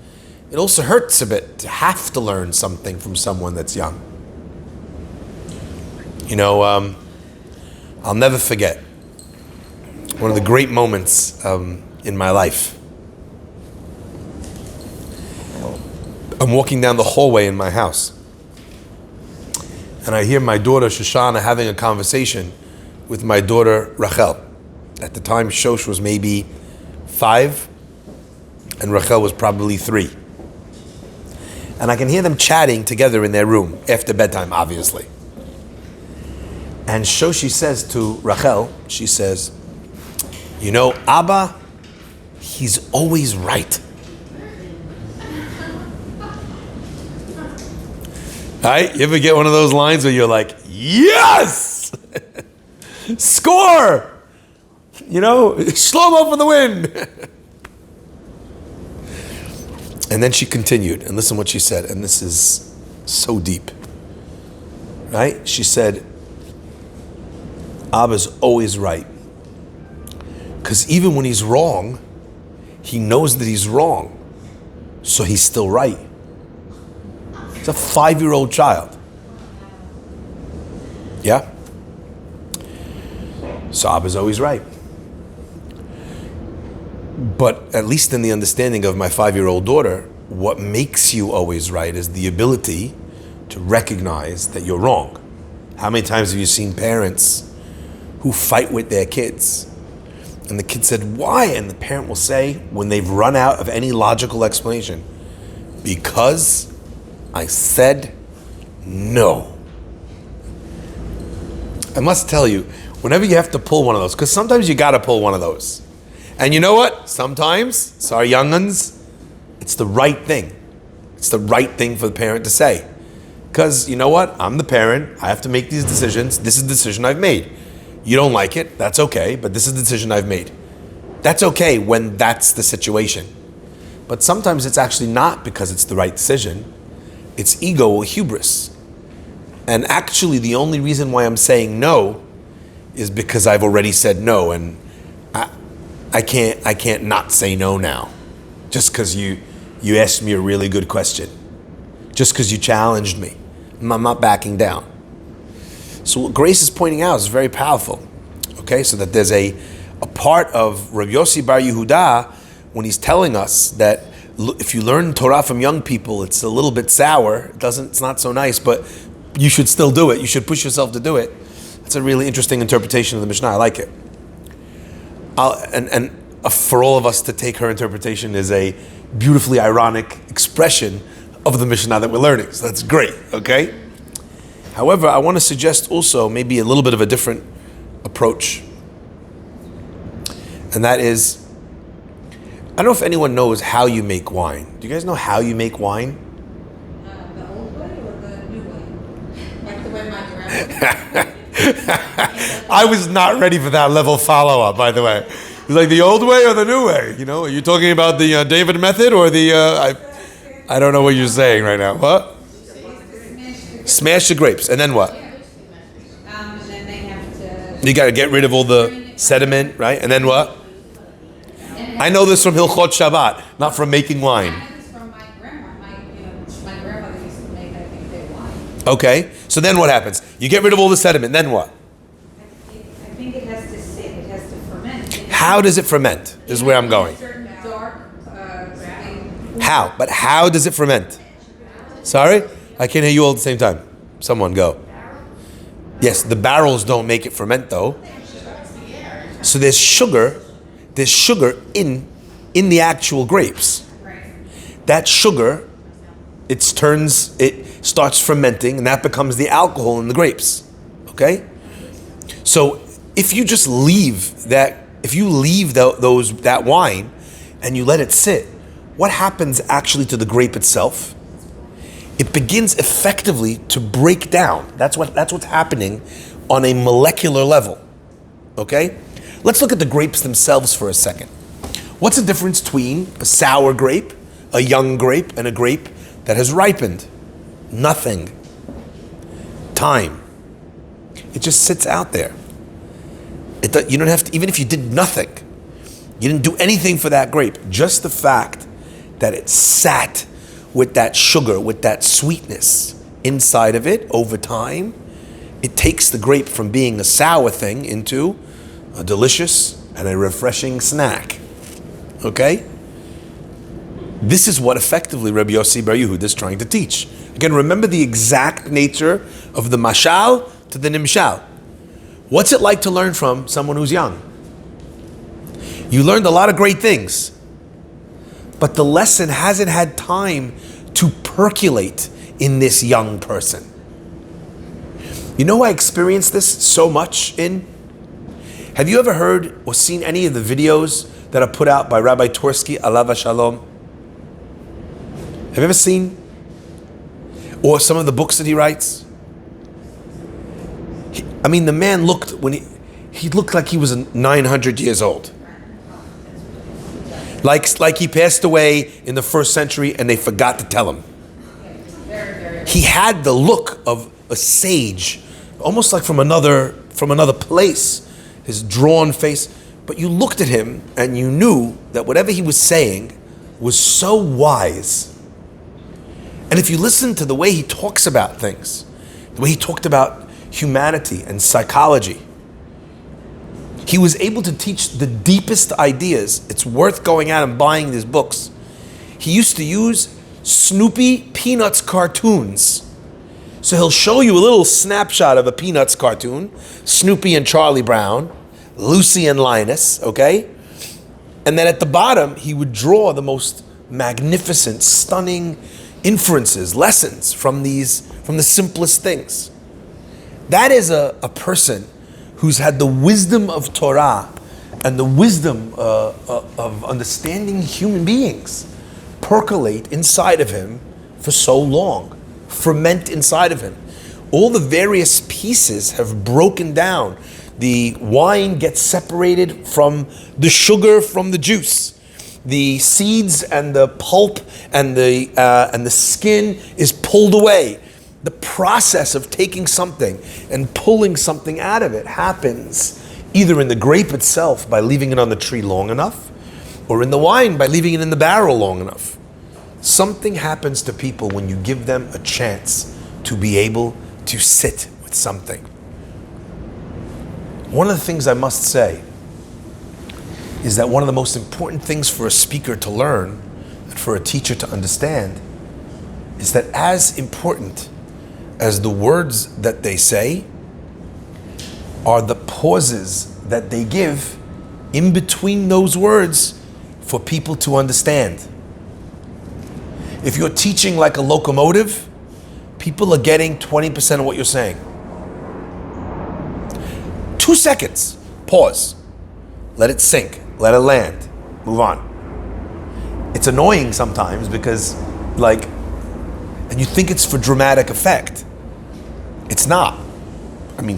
It also hurts a bit to have to learn something from someone that's young. I'll never forget one of the great moments in my life. I'm walking down the hallway in my house, and I hear my daughter Shoshana having a conversation with my daughter Rachel. At the time, Shosh was maybe 5, and Rachel was probably 3. And I can hear them chatting together in their room, after bedtime, obviously. And Shoshi says to Rachel, she says, Abba, he's always right. Right? You ever get one of those lines where you're like, yes! Score! You know, slow-mo for the win. And then she continued, and listen what she said, and this is so deep. Right? She said, Abba's always right. Because even when he's wrong, he knows that he's wrong. So he's still right. It's a 5-year-old child. Yeah? So Abba's always right. But at least in the understanding of my 5-year-old daughter, what makes you always right is the ability to recognize that you're wrong. How many times have you seen parents who fight with their kids? And the kid said, why? And the parent will say, when they've run out of any logical explanation, because I said no. I must tell you, whenever you have to pull one of those, because sometimes you got to pull one of those. And you know what? Sometimes, sorry, young'uns, it's the right thing. It's the right thing for the parent to say. Because you know what? I'm the parent. I have to make these decisions. This is the decision I've made. You don't like it. That's okay. But this is the decision I've made. That's okay when that's the situation. But sometimes it's actually not because it's the right decision. It's ego or hubris. And actually the only reason why I'm saying no is because I've already said no. And I can't not say no now. Just because you asked me a really good question. Just because you challenged me. I'm not backing down. So what Grace is pointing out is very powerful. Okay, so that there's a part of Rabbi Yossi Bar Yehuda when he's telling us that if you learn Torah from young people, it's a little bit sour. It's not so nice, but you should still do it. You should push yourself to do it. That's a really interesting interpretation of the Mishnah. I like it. For all of us to take her interpretation is a beautifully ironic expression of the Mishnah that we're learning. So that's great, okay? However, I want to suggest also maybe a little bit of a different approach. And that is, I don't know if anyone knows how you make wine. Do you guys know how you make wine? The old way or the new way? Like the way my grandma. I was not ready for that level follow-up, by the way. It's like the old way or the new way? You know, are you talking about the David method or the, I don't know what you're saying right now. What? Smash the grapes. And then what? And then they have to. You got to get rid of all the sediment, right? And then what? I know this from Hilchot Shabbat, not from making wine. I know this from my grandma. My grandmother used to make, I think, their wine. Okay, so then what happens? You get rid of all the sediment, then what? I think it has to sit. It has to ferment. How does it ferment? This is where I'm going. Certain dark thing. How? But how does it ferment? Sorry? I can't hear you all at the same time. Someone go. Yes, the barrels don't make it ferment though. So there's sugar in the actual grapes. That sugar, it starts fermenting and that becomes the alcohol in the grapes. Okay? So if you just leave that wine and you let it sit, what happens actually to the grape itself? It begins effectively to break down. That's what's happening on a molecular level. Okay? Let's look at the grapes themselves for a second. What's the difference between a sour grape, a young grape, and a grape that has ripened? Nothing. Time. It just sits out there. You don't have to, even if you did nothing, you didn't do anything for that grape, just the fact that it sat with that sugar, with that sweetness inside of it over time, it takes the grape from being a sour thing into a delicious and a refreshing snack. Okay? This is what effectively Rabbi Yossi Bar Yehuda is trying to teach. Again, remember the exact nature of the mashal to the nimshal. What's it like to learn from someone who's young? You learned a lot of great things, but the lesson hasn't had time to percolate in this young person. You know I experienced this so much in? Have you ever heard or seen any of the videos that are put out by Rabbi Tursky, alav shalom? Have you ever seen? or some of the books that he writes. The man looked, he looked like he was 900 years old. Like he passed away in the 1st century and they forgot to tell him. He had the look of a sage, almost like from another place, his drawn face. But you looked at him and you knew that whatever he was saying was so wise. And if you listen to the way he talks about things, the way he talked about humanity and psychology, he was able to teach the deepest ideas. It's worth going out and buying these books. He used to use Snoopy Peanuts cartoons. So he'll show you a little snapshot of a Peanuts cartoon, Snoopy and Charlie Brown, Lucy and Linus, okay? And then at the bottom, he would draw the most magnificent, stunning inferences, lessons from the simplest things. That is a person who's had the wisdom of Torah and the wisdom of understanding human beings percolate inside of him for so long, ferment inside of him. All the various pieces have broken down. The wine gets separated from the sugar from the juice. The seeds and the pulp and the skin is pulled away. The process of taking something and pulling something out of it happens either in the grape itself by leaving it on the tree long enough, or in the wine by leaving it in the barrel long enough. Something happens to people when you give them a chance to be able to sit with something. One of the things I must say is that one of the most important things for a speaker to learn and for a teacher to understand is that as important as the words that they say are the pauses that they give in between those words for people to understand. If you're teaching like a locomotive, people are getting 20% of what you're saying. 2 seconds, pause, let it sink, let it land, move on. It's annoying sometimes because and you think it's for dramatic effect. It's not.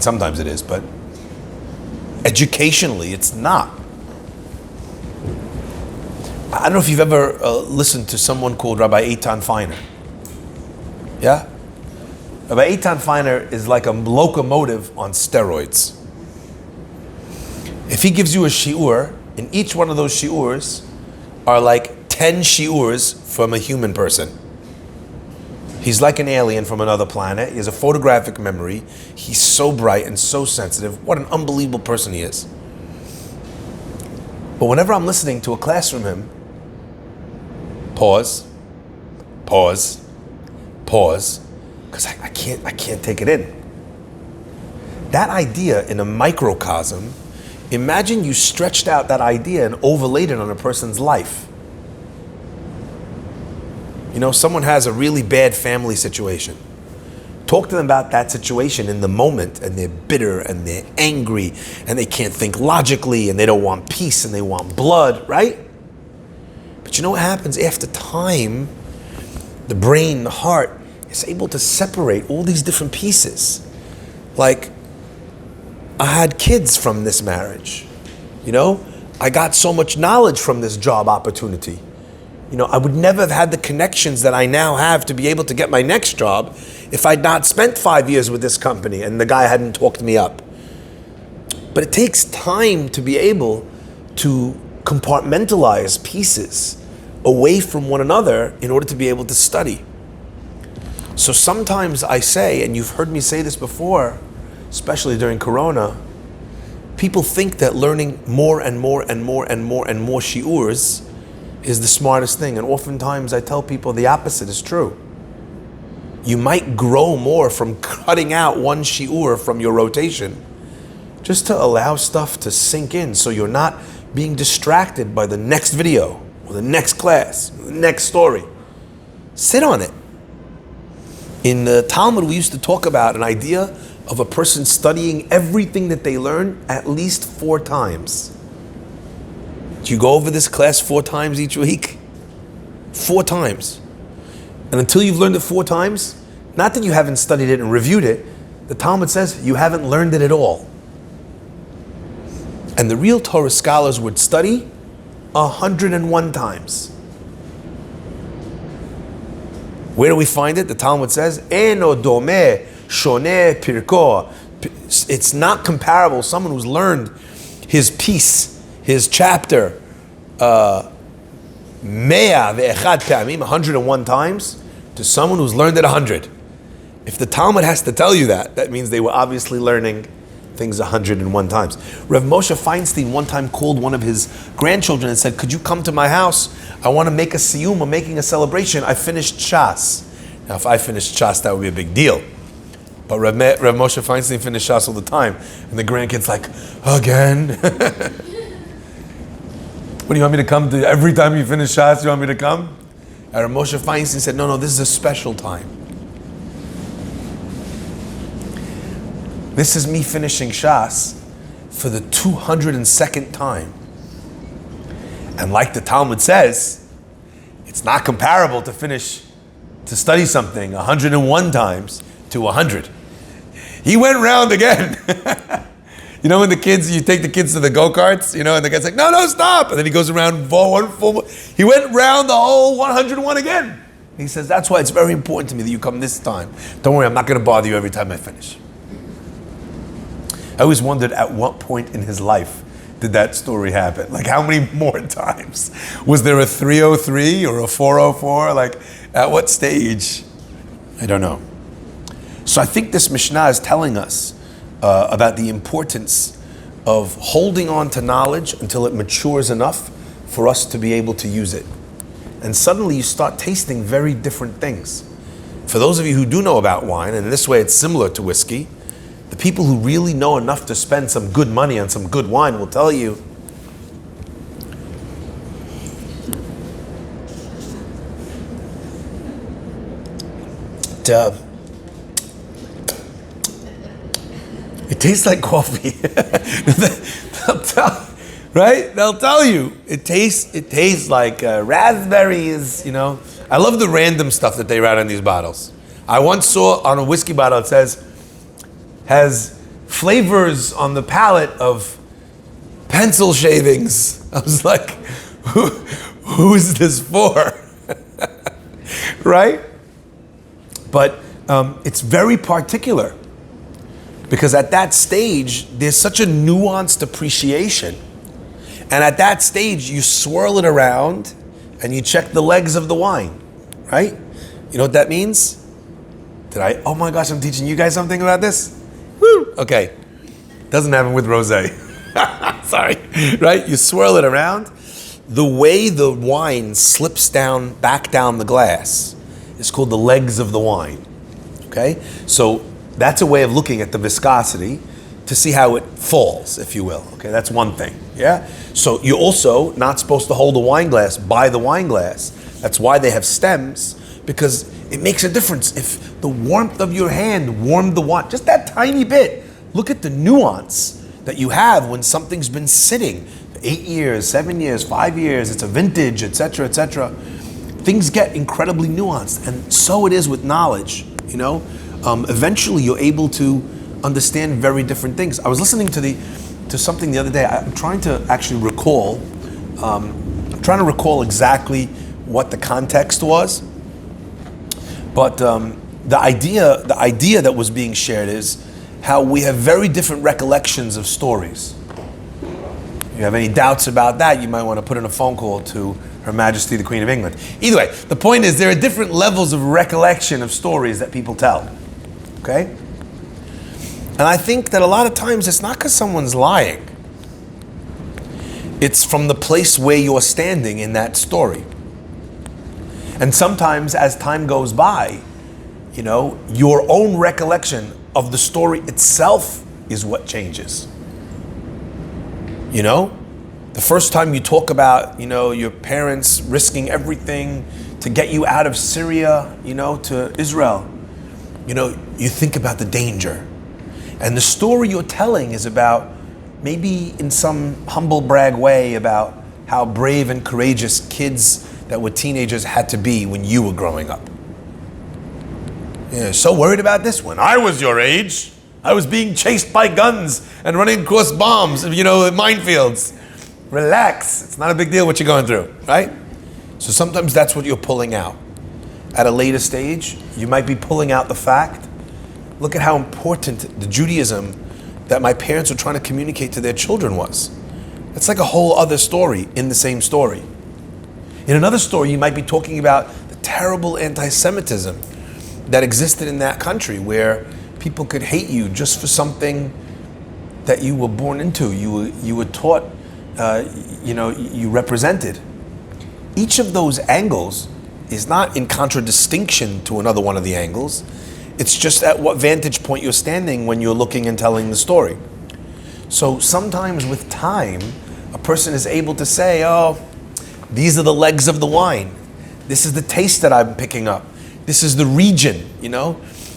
Sometimes it is, but educationally, it's not. I don't know if you've ever listened to someone called Rabbi Eitan Feiner. Yeah? Rabbi Eitan Feiner is like a locomotive on steroids. If he gives you a shiur, in each one of those shiurs are like 10 shiurs from a human person. He's like an alien from another planet. He has a photographic memory. He's so bright and so sensitive. What an unbelievable person he is. But whenever I'm listening to a class from him, pause, because I can't take it in. That idea in a microcosm, imagine you stretched out that idea and overlaid it on a person's life. Someone has a really bad family situation. Talk to them about that situation in the moment, and they're bitter and they're angry and they can't think logically and they don't want peace and they want blood, right? But you know what happens after time? The brain, the heart is able to separate all these different pieces. Like, I had kids from this marriage. I got so much knowledge from this job opportunity. I would never have had the connections that I now have to be able to get my next job if I'd not spent 5 years with this company and the guy hadn't talked me up. But it takes time to be able to compartmentalize pieces away from one another in order to be able to study. So sometimes I say, and you've heard me say this before, especially during Corona, people think that learning more and more and more and more and more shiurs is the smartest thing. And oftentimes I tell people the opposite is true. You might grow more from cutting out one shiur from your rotation just to allow stuff to sink in so you're not being distracted by the next video or the next class, or the next story. Sit on it. In the Talmud, we used to talk about an idea of a person studying everything that they learn at least 4 times. Do you go over this class 4 times each week? 4 times. And until you've learned it 4 times, not that you haven't studied it and reviewed it, the Talmud says you haven't learned it at all. And the real Torah scholars would study 101 times. Where do we find it? The Talmud says, Eno domeh shoneh pirko. It's not comparable. Someone who's learned his piece, his chapter, mea ve'echad pe'amim, 101 times, to someone who's learned it 100. If the Talmud has to tell you that, that means they were obviously learning things 101 times. Rav Moshe Feinstein one time called one of his grandchildren and said, could you come to my house? I want to make a siyum, I'm making a celebration. I finished Shas. Now, if I finished Shas, that would be a big deal. But Rav Moshe Feinstein finished Shas all the time. And the grandkid's like, again? What, do you want me to come to every time you finish Shas, you want me to come? And Rav Moshe Feinstein said, no, this is a special time. This is me finishing Shas for the 202nd time. And like the Talmud says, it's not comparable to study something 101 times to 100. He went round again. You know when you take the kids to the go-karts, and the guy's like, no, stop. And then he goes around he went round the whole 101 again. He says, that's why it's very important to me that you come this time. Don't worry, I'm not going to bother you every time I finish. I always wondered at what point in his life did that story happen? Like how many more times? Was there a 303 or a 404? Like at what stage? I don't know. So I think this Mishnah is telling us about the importance of holding on to knowledge until it matures enough for us to be able to use it. And suddenly you start tasting very different things. For those of you who do know about wine, and in this way it's similar to whiskey, the people who really know enough to spend some good money on some good wine will tell you it tastes like coffee. They'll tell you it tastes like raspberries. I love the random stuff that they write on these bottles. I once saw on a whiskey bottle it says has flavors on the palate of pencil shavings. I was like, who is this for? Right? But it's very particular because at that stage, there's such a nuanced appreciation. And at that stage, you swirl it around and you check the legs of the wine, right? You know what that means? Oh my gosh, I'm teaching you guys something about this? Woo! Okay. Doesn't happen with rosé. Sorry. Right? You swirl it around. The way the wine slips back down the glass is called the legs of the wine. Okay? So that's a way of looking at the viscosity to see how it falls, if you will. Okay, that's one thing. Yeah? So you're also not supposed to hold a wine glass by the wine glass. That's why they have stems, because it makes a difference if the warmth of your hand warmed the wine, just that tiny bit. Look at the nuance that you have when something's been sitting 8 years, 7 years, 5 years, it's a vintage, etc., etc. Things get incredibly nuanced, and so it is with knowledge. Eventually you're able to understand very different things. I was listening to something the other day. I'm trying to actually recall. I'm trying to recall exactly what the context was. But the idea that was being shared is how we have very different recollections of stories. If you have any doubts about that, you might want to put in a phone call to Her Majesty the Queen of England. Either way, the point is there are different levels of recollection of stories that people tell. Okay? And I think that a lot of times it's not because someone's lying. It's from the place where you're standing in that story. And sometimes as time goes by, your own recollection of the story itself is what changes. The first time you talk about, your parents risking everything to get you out of Syria, to Israel, you think about the danger. And the story you're telling is about, maybe in some humble brag way, about how brave and courageous kids that were teenagers had to be when you were growing up. Yeah, so worried about this. When I was your age, I was being chased by guns and running across bombs, minefields. Relax. It's not a big deal what you're going through, right? So sometimes that's what you're pulling out. At a later stage, you might be pulling out the fact, look at how important the Judaism that my parents were trying to communicate to their children was. It's like a whole other story in the same story. In another story, you might be talking about the terrible anti-Semitism that existed in that country, where people could hate you just for something that you were born into, you were taught, you represented. Each of those angles is not in contradistinction to another one of the angles. It's just at what vantage point you're standing when you're looking and telling the story. So sometimes with time, a person is able to say, oh, these are the legs of the wine. This is the taste that I'm picking up. This is the region,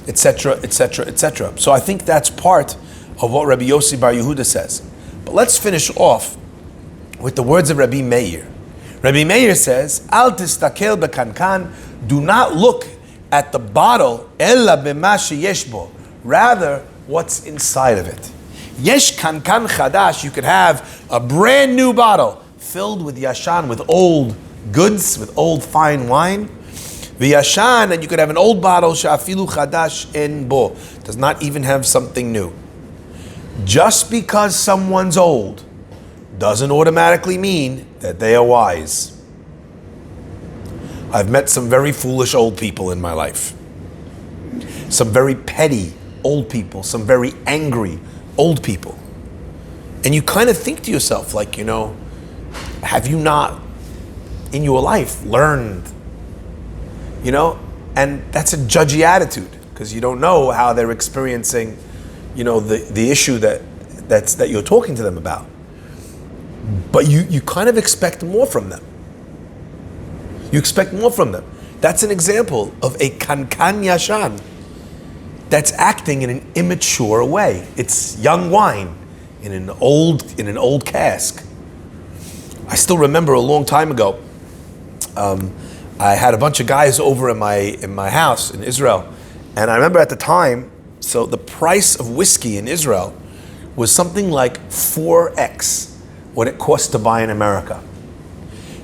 etc., etc., etc. So I think that's part of what Rabbi Yossi Bar Yehuda says. But let's finish off with the words of Rabbi Meir. Rabbi Meir says, Al tistakel bekankan, do not look at the bottle, ella b'ma sheyesh bo, rather what's inside of it. Yesh kankan chadash, you could have a brand new bottle filled with yashan, with old goods, with old fine wine. V'yashan, and you could have an old bottle, she'afilu chadash en bo, does not even have something new. Just because someone's old doesn't automatically mean that they are wise. I've met some very foolish old people in my life. Some very petty old people, some very angry old people. And you kind of think to yourself, like, have you not in your life learned, and that's a judgy attitude, because you don't know how they're experiencing, the issue that you're talking to them about. But you kind of expect more from them. You expect more from them. That's an example of a kankan yashan that's acting in an immature way. It's young wine in an old cask. I still remember a long time ago, I had a bunch of guys over in my house in Israel, and I remember at the time, so the price of whiskey in Israel was something like 4x what it cost to buy in America.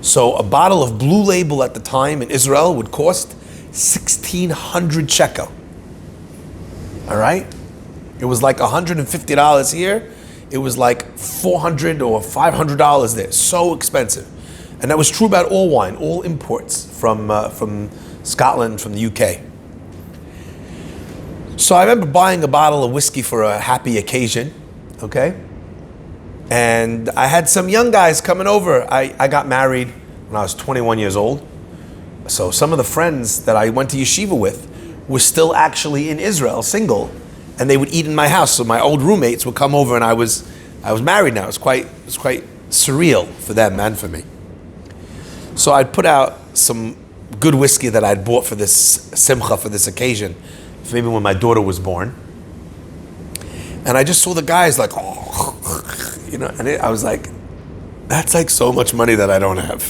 So a bottle of Blue Label at the time in Israel would cost 1,600 shekel. All right? It was like $150 here. It was like $400 or $500 there. So expensive. And that was true about all wine, all imports from Scotland, from the UK. So I remember buying a bottle of whiskey for a happy occasion, okay? And I had some young guys coming over. I got married when I was 21 years old. So some of the friends that I went to yeshiva with were still actually in Israel, single, and they would eat in my house. So my old roommates would come over, and I was married now. It was quite surreal for them and for me. So I'd put out some good whiskey that I'd bought for this simcha, for this occasion, maybe when my daughter was born. And I just saw the guys like, and I was like, that's like so much money that I don't have.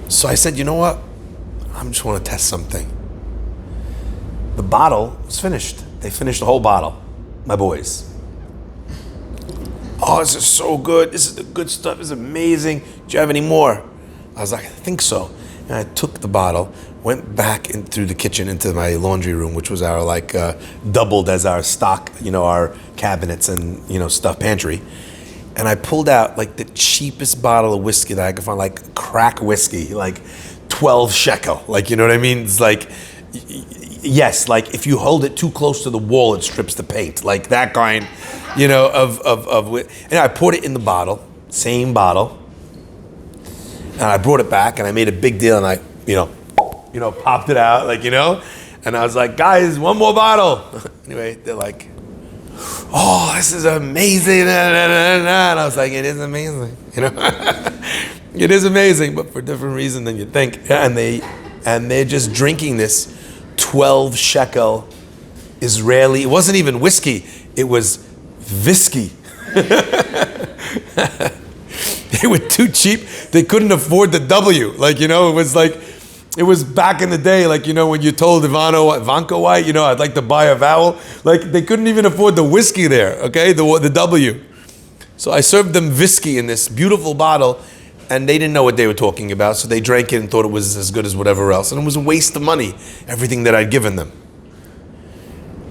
So I said, you know what? I just want to test something. The bottle was finished. They finished the whole bottle, my boys. Oh, this is so good. This is the good stuff. This is amazing. Do you have any more? I was like, I think so. And I took the bottle, went back through the kitchen into my laundry room, which was our doubled as our stock, our cabinets and stuff pantry. And I pulled out like the cheapest bottle of whiskey that I could find, like crack whiskey, like 12 shekel. Like, you know what I mean? It's like, yes, like if you hold it too close to the wall, it strips the paint. Like that kind, of and I poured it in the bottle, same bottle. And I brought it back and I made a big deal and I, popped it out, and I was like, guys, one more bottle. Anyway, they're like, oh, this is amazing. And I was like, it is amazing. It is amazing, but for a different reason than you think. And they're just drinking this 12 shekel Israeli. It wasn't even whiskey. It was visky. They were too cheap. They couldn't afford the W. It was like, It was back in the day, like, you know, when you told Ivanka White, you know, I'd like to buy a vowel. Like, they couldn't even afford the whiskey there, okay, the W. So I served them whiskey in this beautiful bottle, and they didn't know what they were talking about, so they drank it and thought it was as good as whatever else. And it was a waste of money, everything that I'd given them.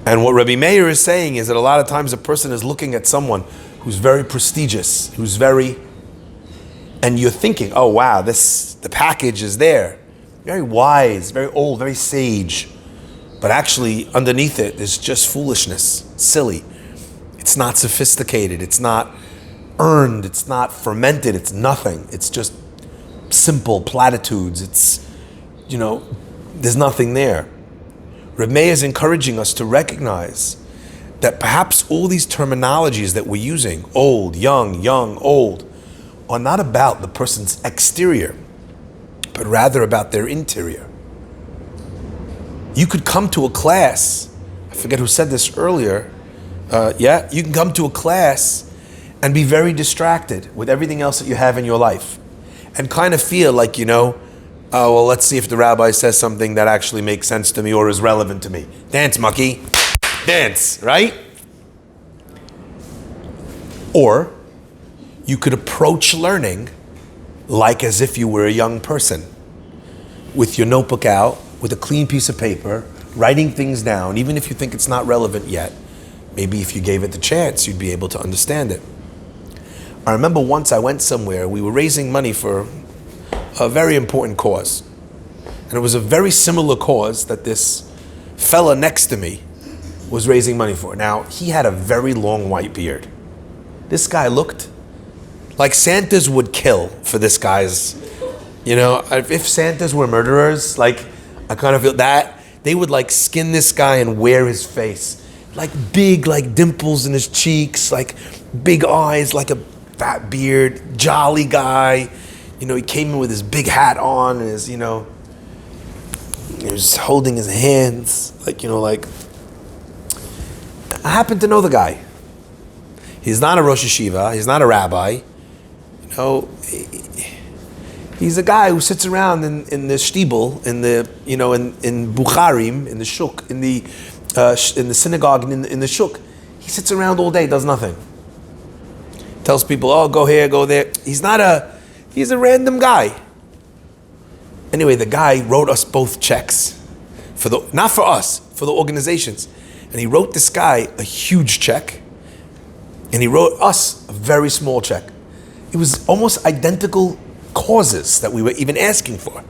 And what Rabbi Meir is saying is that a lot of times a person is looking at someone who's very prestigious, who's very, and you're thinking, oh wow, the package is there. Very wise, very old, very sage. But actually underneath it is just foolishness, silly. It's not sophisticated, it's not earned, it's not fermented, it's nothing. It's just simple platitudes. It's, you know, there's nothing there. Reb Meir is encouraging us to recognize that perhaps all these terminologies that we're using, old, young, old, are not about the person's exterior, but rather about their interior. You could come to a class, I forget who said this earlier, you can come to a class and be very distracted with everything else that you have in your life and kind of feel like, you know, oh, well, let's see if the rabbi says something that actually makes sense to me or is relevant to me. Dance, mucky. Dance, right? Or you could approach learning like as if you were a young person, with your notebook out, with a clean piece of paper, writing things down, even if you think it's not relevant yet. Maybe if you gave it the chance, you'd be able to understand it. I remember once I went somewhere, we were raising money for a very important cause. And it was a very similar cause that this fella next to me was raising money for. Now, he had a very long white beard. This guy looked like Santas would kill for this guy's, you know, if Santas were murderers, like, I kind of feel that, they would like skin this guy and wear his face. Like big, like dimples in his cheeks, like big eyes, like a fat beard, jolly guy. You know, he came in with his big hat on and his, you know, he was holding his hands, like, you know, like, I happen to know the guy. He's not a Rosh Yeshiva, he's not a rabbi. You know, he's a guy who sits around in the shtibel, in the, you know, in Bukharim, in the shuk, in the synagogue, and in the shuk. He sits around all day, does nothing. Tells people, oh, go here, go there. He's a random guy. Anyway, the guy wrote us both checks, not for us, for the organizations. And he wrote this guy a huge check, and he wrote us a very small check. It was almost identical causes that we were even asking for.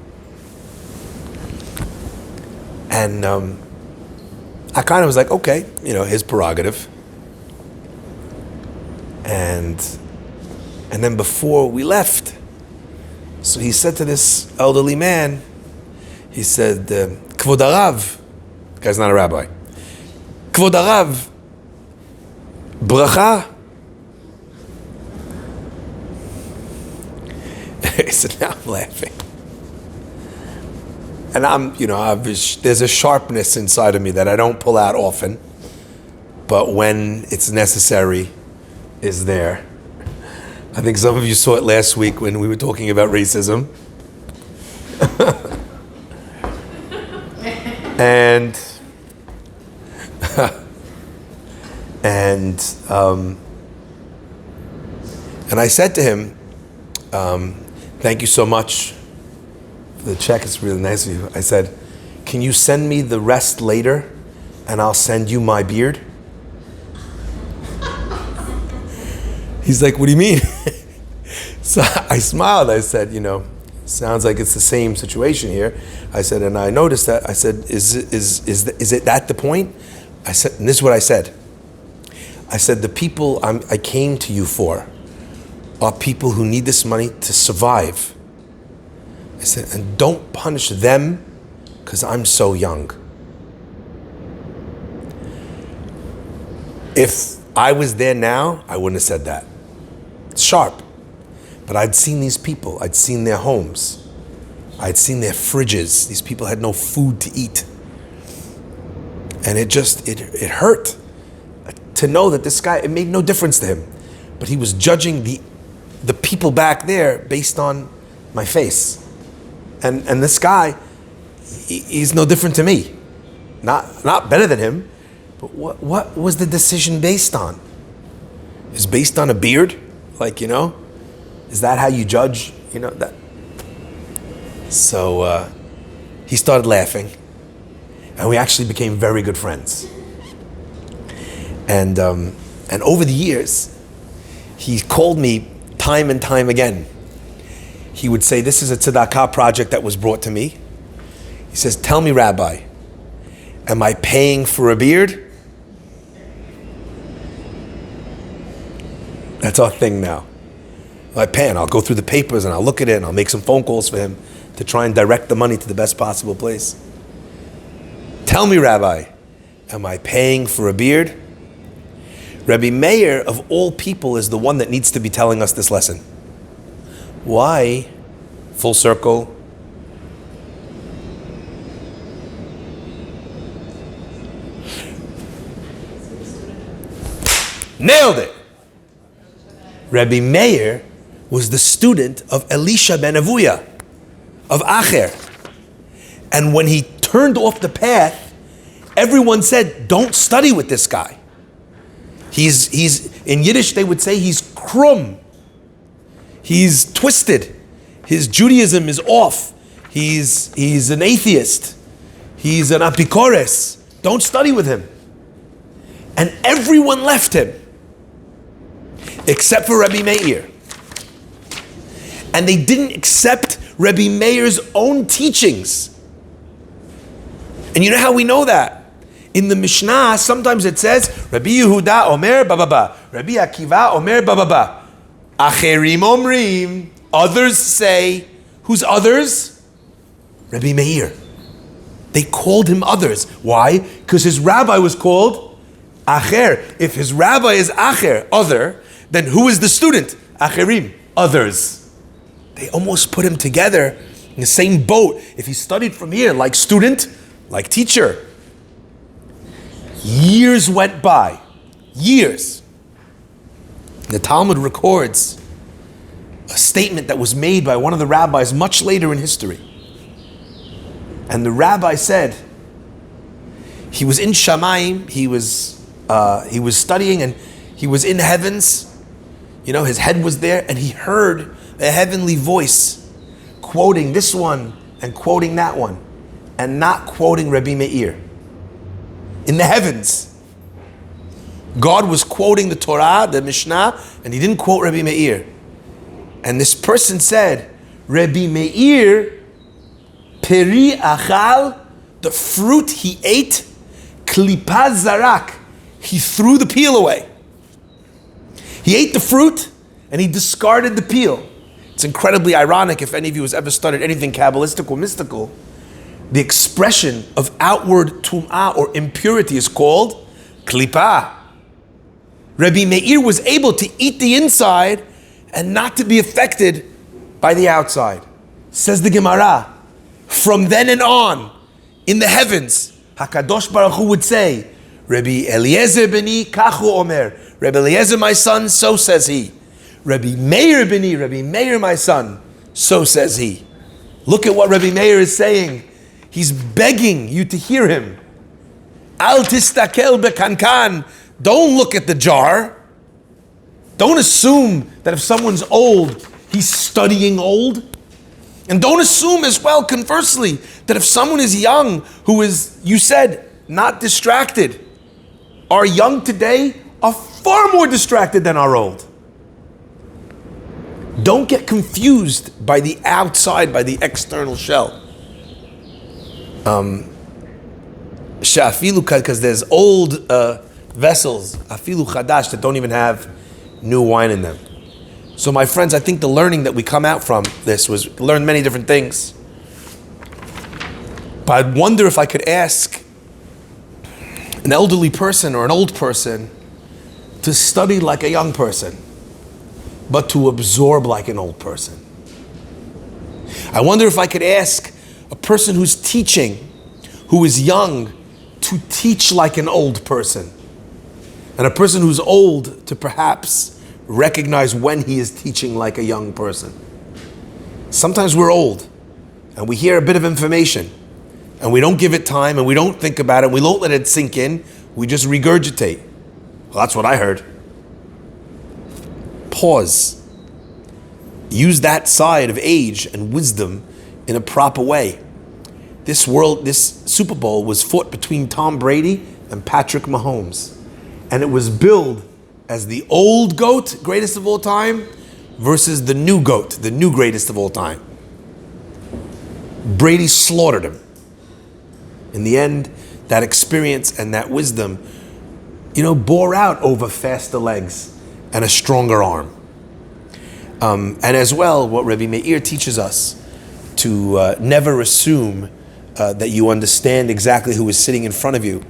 And I kind of was like, okay, you know, his prerogative. And then before we left, so he said to this elderly man, he said, Kvod Harav, the guy's not a rabbi, Kvod Harav, bracha. So now I'm laughing. And I'm, you know, there's a sharpness inside of me that I don't pull out often, but when it's necessary, is there. I think some of you saw it last week when we were talking about racism. and I said to him, thank you so much for the check, it's really nice of you. I said, can you send me the rest later and I'll send you my beard? He's like, what do you mean? So I smiled. I said, you know, sounds like it's the same situation here. I said, and I noticed that. I said, is it that the point? I said, and this is what I said. I said, the people I came to you for are people who need this money to survive. I said, and don't punish them because I'm so young. If I was there now, I wouldn't have said that. It's sharp. But I'd seen these people. I'd seen their homes. I'd seen their fridges. These people had no food to eat. And it hurt to know that this guy, it made no difference to him. But he was judging the people back there based on my face. And this guy, he's no different to me. Not better than him, but what was the decision based on? Is based on a beard? Like, is that how you judge? That. So he started laughing, and we actually became very good friends. And over the years, he called me time and time again. He would say, this is a tzedakah project that was brought to me. He says, tell me, Rabbi, am I paying for a beard? That's our thing now. I pay, and I'll go through the papers and I'll look at it and I'll make some phone calls for him to try and direct the money to the best possible place. Tell me, Rabbi, am I paying for a beard? Rabbi Meir, of all people, is the one that needs to be telling us this lesson. Why? Full circle. Nailed it. Rabbi Meir was the student of Elisha ben Avuya, of Acher. And when he turned off the path, everyone said, don't study with this guy. He's in Yiddish they would say he's krum. He's twisted. His Judaism is off. He's an atheist. He's an apikores. Don't study with him. And everyone left him, except for Rabbi Meir. And they didn't accept Rabbi Meir's own teachings. And you know how we know that? In the Mishnah, sometimes it says, Rabbi Yehuda omer bababa, Rabbi Akiva omer bababa. Acherim omrim, others say, who's others? Rabbi Meir. They called him others. Why? Because his rabbi was called Acher. If his rabbi is Acher, other, then who is the student? Acherim, others. They almost put him together in the same boat. If he studied from here, like student, like teacher. Years went by. Years. The Talmud records a statement that was made by one of the rabbis much later in history. And the rabbi said, he was in Shamayim, he was studying, and he was in heavens. His head was there, and he heard a heavenly voice quoting this one and quoting that one, and not quoting Rabbi Meir. In the heavens, God was quoting the Torah, the Mishnah, and he didn't quote Rabbi Meir. And this person said, Rabbi Meir, peri achal, the fruit he ate, klipa zarak, he threw the peel away. He ate the fruit and he discarded the peel. It's incredibly ironic, if any of you has ever studied anything Kabbalistic or mystical, the expression of outward tum'ah or impurity is called klipa. Rabbi Meir was able to eat the inside and not to be affected by the outside. Says the Gemara, from then and on, in the heavens, HaKadosh Baruch Hu would say, Rabbi Eliezer beni kachu omer, Rabbi Eliezer my son, so says he. Rabbi Meir beni, Rabbi Meir my son, so says he. Look at what Rabbi Meir is saying. He's begging you to hear him. Al tistakel bekankan. Don't look at the jar. Don't assume that if someone's old, he's studying old. And don't assume as well, conversely, that if someone is young, who is, you said, not distracted. Our young today are far more distracted than our old. Don't get confused by the outside, by the external shell. Because there's old vessels, afilu chadash, that don't even have new wine in them. So my friends, I think the learning that we come out from this was learn many different things. But I'd wonder if I could ask an elderly person or an old person to study like a young person, but to absorb like an old person. I wonder if I could ask a person who's teaching, who is young, to teach like an old person. And a person who's old to perhaps recognize when he is teaching like a young person. Sometimes we're old and we hear a bit of information and we don't give it time, and we don't think about it, we don't let it sink in, we just regurgitate. Well, that's what I heard. Pause. Use that side of age and wisdom in a proper way. This Super Bowl was fought between Tom Brady and Patrick Mahomes. And it was billed as the old GOAT, greatest of all time, versus the new GOAT, the new greatest of all time. Brady slaughtered him. In the end, that experience and that wisdom, bore out over faster legs and a stronger arm. And as well, what Rabbi Meir teaches us, to never assume that you understand exactly who is sitting in front of you,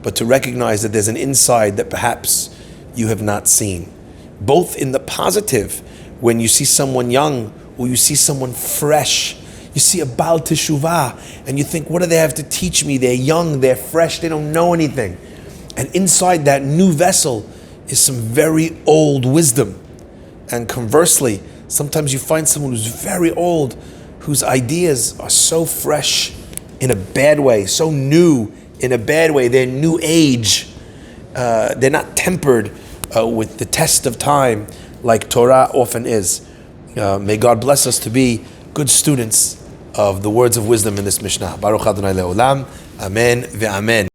but to recognize that there's an inside that perhaps you have not seen. Both in the positive, when you see someone young or you see someone fresh, you see a Baal Teshuvah, and you think, what do they have to teach me? They're young, they're fresh, they don't know anything. And inside that new vessel is some very old wisdom. And conversely, sometimes you find someone who's very old, whose ideas are so fresh in a bad way, so new in a bad way. They're new age. They're not tempered with the test of time like Torah often is. May God bless us to be good students of the words of wisdom in this Mishnah. Baruch Adonai Le'olam. Amen ve'amen.